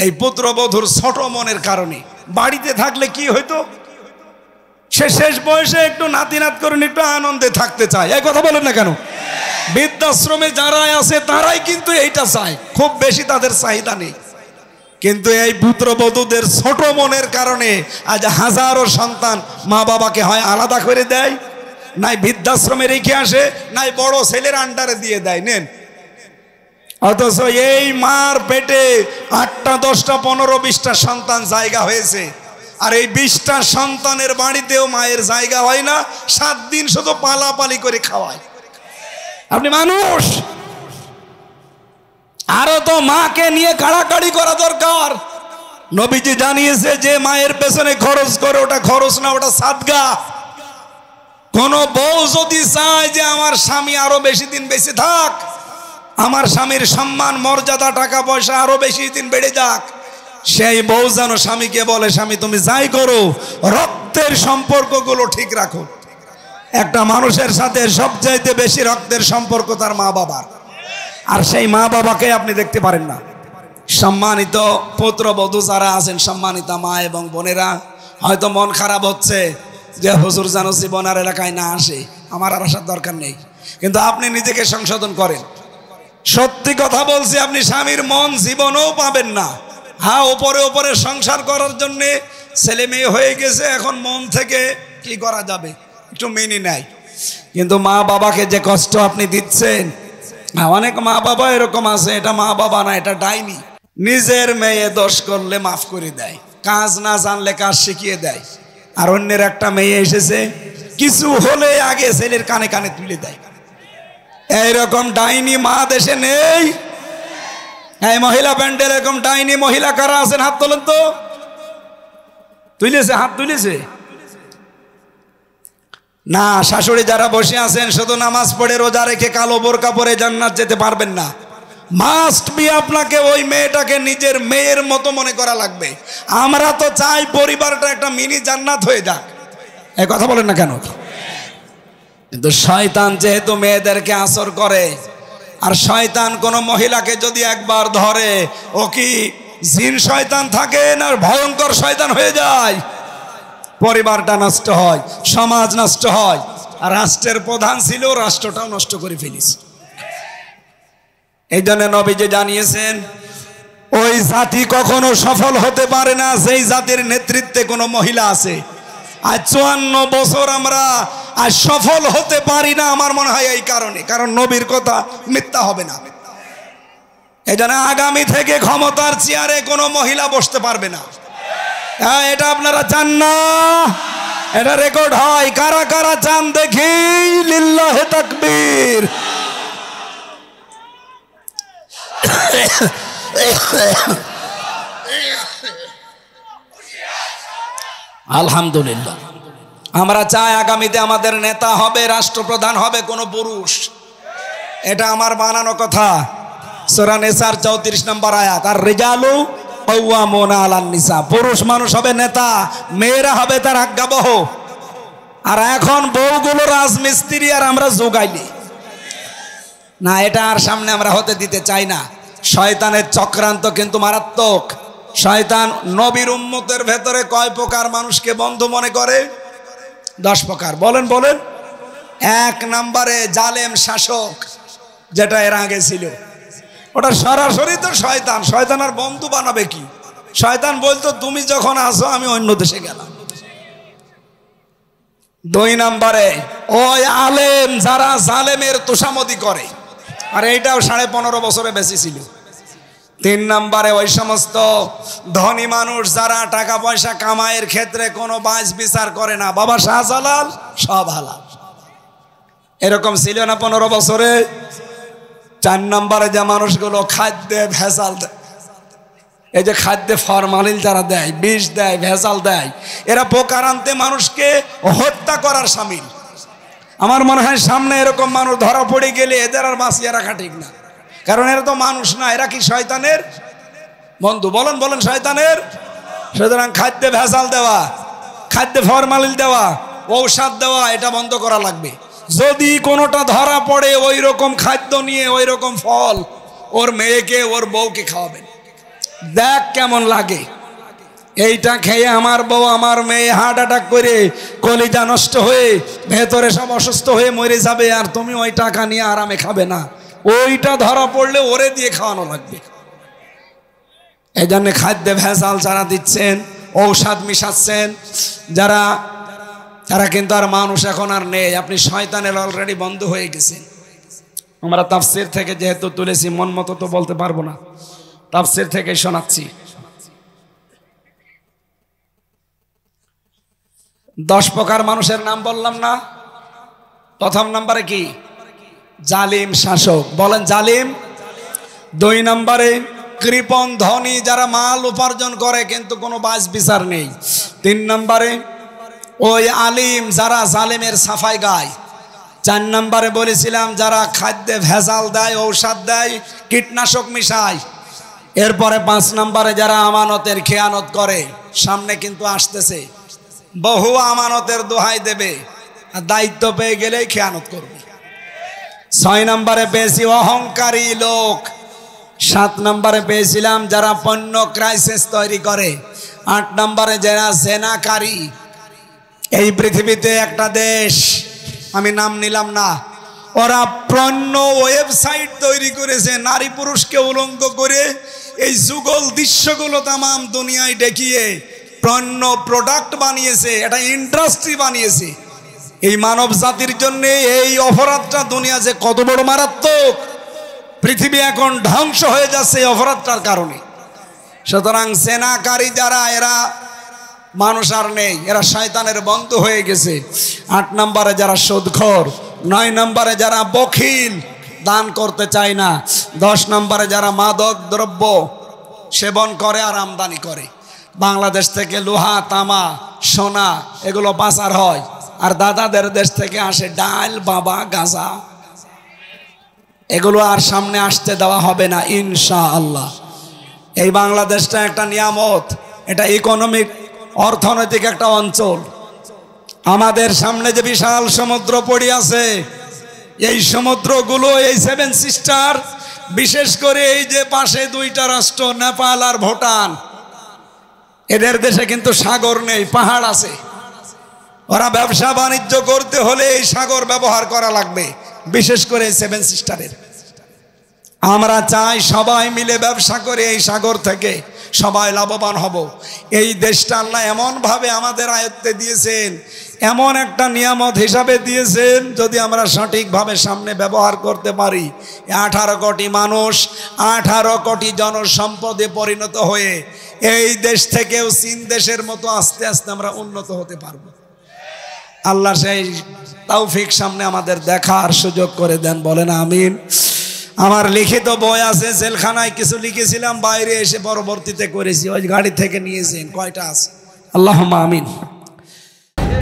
এই পুত্রবধূর ছোট মনের কারণে। বাড়িতে থাকলে কি হইতো, সে শেষ বয়সে একটু নাতি নাত করে একটু আনন্দে থাকতে চায়। এই কথা বলেন না কেন? বৃদ্ধাশ্রমে যারা আছে তারাই কিন্তু এইটা চায়, খুব বেশি তাদের চাহিদা নেই। কিন্তু এই পুত্রবধূদের ছোট মনের কারণে আজ হাজারো সন্তান মা বাবাকে হয় আলাদা করে দেয়, নাই বৃদ্ধাশ্রমে রেখে আসে, নাই বড় ছেলের আন্ডারে দিয়ে দেয় নেন। অথচ এই মার পেটে 8টা 10টা 15 20টা সন্তান জায়গা হয়েছে, আর এই 20টা সন্তানের বাড়িতেও মায়ের জায়গা হয় না। 7 দিন শুধু পালাপালি করে খাওয়ায়। আপনি মানুষ, আরো তো মাকে নিয়ে কাড়াকাড়ি করা দরকার। নবীজি জানিয়েছে যে মায়ের পেছনে খরচ করে ওটা খরচ না, ওটা সাদগা। কোন বউ যদি চায় যে আমার স্বামী আরো বেশি দিন বেঁচে থাক, আমার স্বামীর সম্মান মর্যাদা টাকা পয়সা আরো বেশি দিন বেড়ে যাক, সেই বউ যেন স্বামীকে বলে স্বামী তুমি যাই করো রক্তের সম্পর্কগুলো ঠিক রাখো। একটা মানুষের সাথে সবচাইতে বেশি রক্তের সম্পর্ক তার মা বাবার, আর সেই মা বাবাকে আপনি দেখতে পারেন না। সম্মানিত পুত্রবধূ যারা আছেন, সম্মানিত মা এবং বোনেরা, হয়তো মন খারাপ হচ্ছে যে হুজুর যেন জীবন আর এলাকায় না আসে, আমার আর আসার দরকার নেই। কিন্তু আপনি নিজেকে সংশোধন করেন। সত্যি কথা বলছি, আপনি স্বামীর মন জীবনেও পাবেন না। হ্যাঁ, উপরে উপরে সংসার করার জন্যে ছেলে মেয়ে হয়ে গেছে, এখন মন থেকে কি করা যাবে একটু মেনে নেয়। কিন্তু মা বাবাকে যে কষ্ট আপনি দিচ্ছেন, অনেক মা বাবা এরকম আছে, এটা মা বাবা না, এটা ডাইনি। নিজের মেয়ে দোষ করলে মাফ করে দেয়, কাজ না জানলে কাজ শিখিয়ে দেয়। আর অন্যের একটা মেয়ে এসেছে, কিছু হলে আগে ছেলের কানে কানে তুলে দেয়। এইরকম ডাইনি মা দেশে নেই? এই মহিলা প্যান্ডেল এরকম ডাইনি মহিলা কারা আছেন? হাত তোলেন তো। তুলেছে, হাত তুলেছে না? শাশুড়ি যারা বসে আছেন, শুধু নামাজ পড়ে রোজা রেখে কালো বোরকা পরে জান্নাত যেতে পারবেন না। মাস্ট বি আপনাকে ওই মেয়েটাকে নিজের মেয়ের মতো মনে করা লাগবে। আমরা তো চাই পরিবারটা একটা মিনি জান্নাত হয়ে যাক। এই কথা বলেন না কেন? কিন্তু শয়তান যেহেতু মেয়েদেরকে আসর করে, আর শয়তান কোন মহিলাকে যদি একবার ধরে, ও কি জিন শয়তান থাকে না ভয়ঙ্কর শয়তান হয়ে যায়? পরিবারটা নষ্ট হয়, সমাজ নষ্ট হয়, আর রাষ্ট্রের প্রধান ছিল, রাষ্ট্রটাও নষ্ট করে ফেলিস। এই জন্য নবীজি জানিয়েছেন, ওই জাতি কখনো সফল হতে পারে না যেই জাতির নেতৃত্বে কোনো মহিলা আছে। আজ 54 বছর আমরা আজ সফল হতে পারি না, আমার মনে হয় এই কারণে, কারণ নবীর কথা মিথ্যা হবে না। এই জন্য আগামী থেকে ক্ষমতার চেয়ারে কোনো মহিলা বসতে পারবে না। হ্যাঁ, এটা আপনারা চান না? এটা রেকর্ড হয়। কারা কারা চান দেখি? লিল্লাহে তাকবীর। আলহামদুলিল্লাহ। আমরা চাই আগামীতে আমাদের নেতা হবে, রাষ্ট্রপ্রধান হবে কোনো পুরুষ। এটা আমার বানানো কথা। সূরা নিসার 34 নম্বর আয়াত, আর রিজালু কাওয়ামুনা আলান নিসা। পুরুষ মানুষ হবে নেতা, মেয়েরা হবে তার আজ্ঞাবহ। আর এখন বউগুলো রাজমিস্ত্রি আর আমরা যোগাইলি না, এটা আর সামনে আমরা হতে দিতে চাই না। শয়তানের চক্রান্ত কিন্তু মারাত্মক। শয়তান নবীর উম্মতের ভেতরে কয় প্রকার মানুষকে বন্ধু মনে করে? 10 প্রকার। বলেন বলেন। 1 নম্বরে জালেম শাসক, যেটা এর আগে ছিল, ওটা সরাসরি তো শয়তান। শয়তান আর বন্ধু বানাবে কি? শয়তান বলতো তুমি যখন আসো আমি অন্য দেশে গেলাম। 2 নম্বরে ওই আলেম যারা জালেমের তোষামদি করে, আর এইটাও 15.5 বছরে বেশি ছিল। 3 নম্বরে ওই সমস্ত ধনী মানুষ যারা টাকা পয়সা কামাইয়ের ক্ষেত্রে কোনো বাজ বিচার করে না, বাবা শাহজালাল সব হালাল, এরকম ছিল না 15 বছরে। 4 নম্বরে যে মানুষগুলো খাদ্যে ভেজাল দেয়, এই যে খাদ্যে ফরমালিন যারা দেয়, বিষ দেয়, ভেজাল দেয়, এরা প্রকারান্তে মানুষকে হত্যা করার শামিল। আমার মনে হয় সামনে এরকম মানুষ ধরা পড়ে গেলে এদের আর বাঁচিয়ে রাখা ঠিক না, কারণ এরা তো মানুষ না, এরা কি শয়তানের বন্ধু? বলেন বলেন, শয়তানের। সুতরাং খাদ্যে ভেজাল দেওয়া, খাদ্যে ফরমালিন দেওয়া, ঔষধ দেওয়া, এটা বন্ধ করা লাগবে। যদি কোনোটা ধরা পড়ে ওই রকম খাদ্য নিয়ে, ওই রকম ফল, ওর মেয়েকে ওর বউকে খাওয়াবেন, দেখ কেমন লাগে। এইটা খেয়ে আমার বউ আমার মেয়ে হার্ট অ্যাটাক করে কলিজা নষ্ট হয়ে ভেতরে সব অসুস্থ হয়ে মরে যাবে, আর তুমি ওই টাকা নিয়ে আরামে খাবে না। ওইটা ধরা পড়লে ওরে দিয়ে খাওয়ানো লাগবে। এই জন্য খাদ্যে ভেজাল যারা দিচ্ছেন, ঔষধ মিশাচ্ছেন যারা, তারা কিন্তু আর মানুষ এখন আর নেই। আপনি শয়তানের অলরেডি বন্ধ হয়ে গেছেন। আমরা তাফসীর থেকে যেহেতু তুলেছি, মন মতো তো বলতে পারবো না, তাফসীর থেকে শোনাচ্ছি। 10 প্রকার মানুষের নাম বললাম না? প্রথম নম্বরে কি? জালিম শাসক। বলেন জালিম। 2 নম্বরে কৃপণ ধনী, যারা মাল উপার্জন করে কিন্তু কোনো বাজ বিচার নেই। 3 নম্বরে ওই আলিম যারা জালিমের সাফাই গায়। 4 নম্বরে বলেছিলাম যারা খাদ্যে ভেজাল দেয়, ঔষধ দেয়, কীটনাশক মিশায়। এরপরে 5 নম্বরে যারা আমানতের খেয়ানত করে। সামনে কিন্তু আসতেছে বহু আমানতের দোহাই দেবে, আর দায়িত্ব পেয়ে গেলেই খেয়ানত করবে। 6 নম্বরে পেয়েছি অহংকারী লোক। 7 নম্বরে পেয়েছিলাম যারা পণ্য ক্রাইসিস তৈরি করে। 8 নম্বরে যারা জেনাকারী। এই পৃথিবীতে একটা দেশ, আমি নাম নিলাম না, ওরা পণ্য ওয়েবসাইট তৈরি করেছে, নারী পুরুষকে উলঙ্গ করে এই যুগল দৃশ্যগুলো তামাম দুনিয়ায় দেখিয়ে পণ্য প্রোডাক্ট বানিয়েছে, এটা ইন্ডাস্ট্রি বানিয়েছে। এই মানব জাতির জন্য এই অপরাধটা দুনিয়া যে কত বড় মারাত্মক, পৃথিবী এখন ধ্বংস হয়ে যাচ্ছে এই অপরাধটার কারণে। সুতরাং জেনাকারী যারা, এরা মানুষ আর নেই, এরা শয়তানের বন্ধু হয়ে গেছে। 8 নম্বরে যারা সুদখোর। 9 নম্বরে যারা বখিল, দান করতে চায় না। 10 নম্বরে যারা মাদক দ্রব্য সেবন করে আর আমদানি করে। বাংলাদেশ থেকে লোহা, তামা, সোনা এগুলো পাচার হয়, আর দাদাদের দেশ থেকে আসে ডাল, বাবা, গাঁজা। এগুলো আর সামনে আসতে দেওয়া হবে না ইনশাআল্লাহ। এই বাংলাদেশটা একটা নিয়ামত, এটা ইকোনমিক অর্থনৈতিক একটা অঞ্চল। আমাদের সামনে যে বিশাল সমুদ্র পড়ে আছে, এই সমুদ্রগুলো, এই 7 সিস্টার, বিশেষ করে এই যে পাশে 2টা রাষ্ট্র নেপাল আর ভুটান, এদের দেশে কিন্তু সাগর নেই, পাহাড় আছে। ওরা ব্যবসা বাণিজ্য করতে হলে এই সাগর ব্যবহার করা লাগবে, বিশেষ করে 7 সিস্টারের। আমরা চাই সবাই মিলে ব্যবসা করে এই সাগর থেকে সবাই লাভবান হব। এই দেশটা আল্লাহ এমনভাবে আমাদের আয়ত্তে দিয়েছেন, এমন একটা নিয়ামত হিসাবে দিয়েছেন, যদি আমরা সঠিকভাবে সামনে ব্যবহার করতে পারি, 18 কোটি মানুষ 18 কোটি জনসম্পদে পরিণত হয়ে এই দেশ থেকেও চীন দেশের মতো আস্তে আস্তে আমরা উন্নত হতে পারবো। আল্লাহ সেই তৌফিক সামনে আমাদের দেখার সুযোগ করে দেন, বলেন আমিন। আমার লিখিত বই আছে, জেলখানায় কিছু লিখেছিলাম, বাইরে এসে পরবর্তীতে করেছি, ওই গাড়ি থেকে নিয়েছেন, কয়টা আছে। আল্লাহুম্মা আমিন।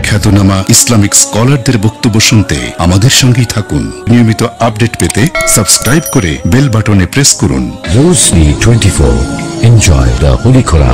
খ্যাতনামা ইসলামিক স্কলারদের বক্তব্য শুনতে আমাদের সঙ্গেই থাকুন। নিয়মিত আপডেট পেতে সাবস্ক্রাইব করে বেল বাটনে প্রেস করুন। Rosni 24. Enjoy the Holy Quran.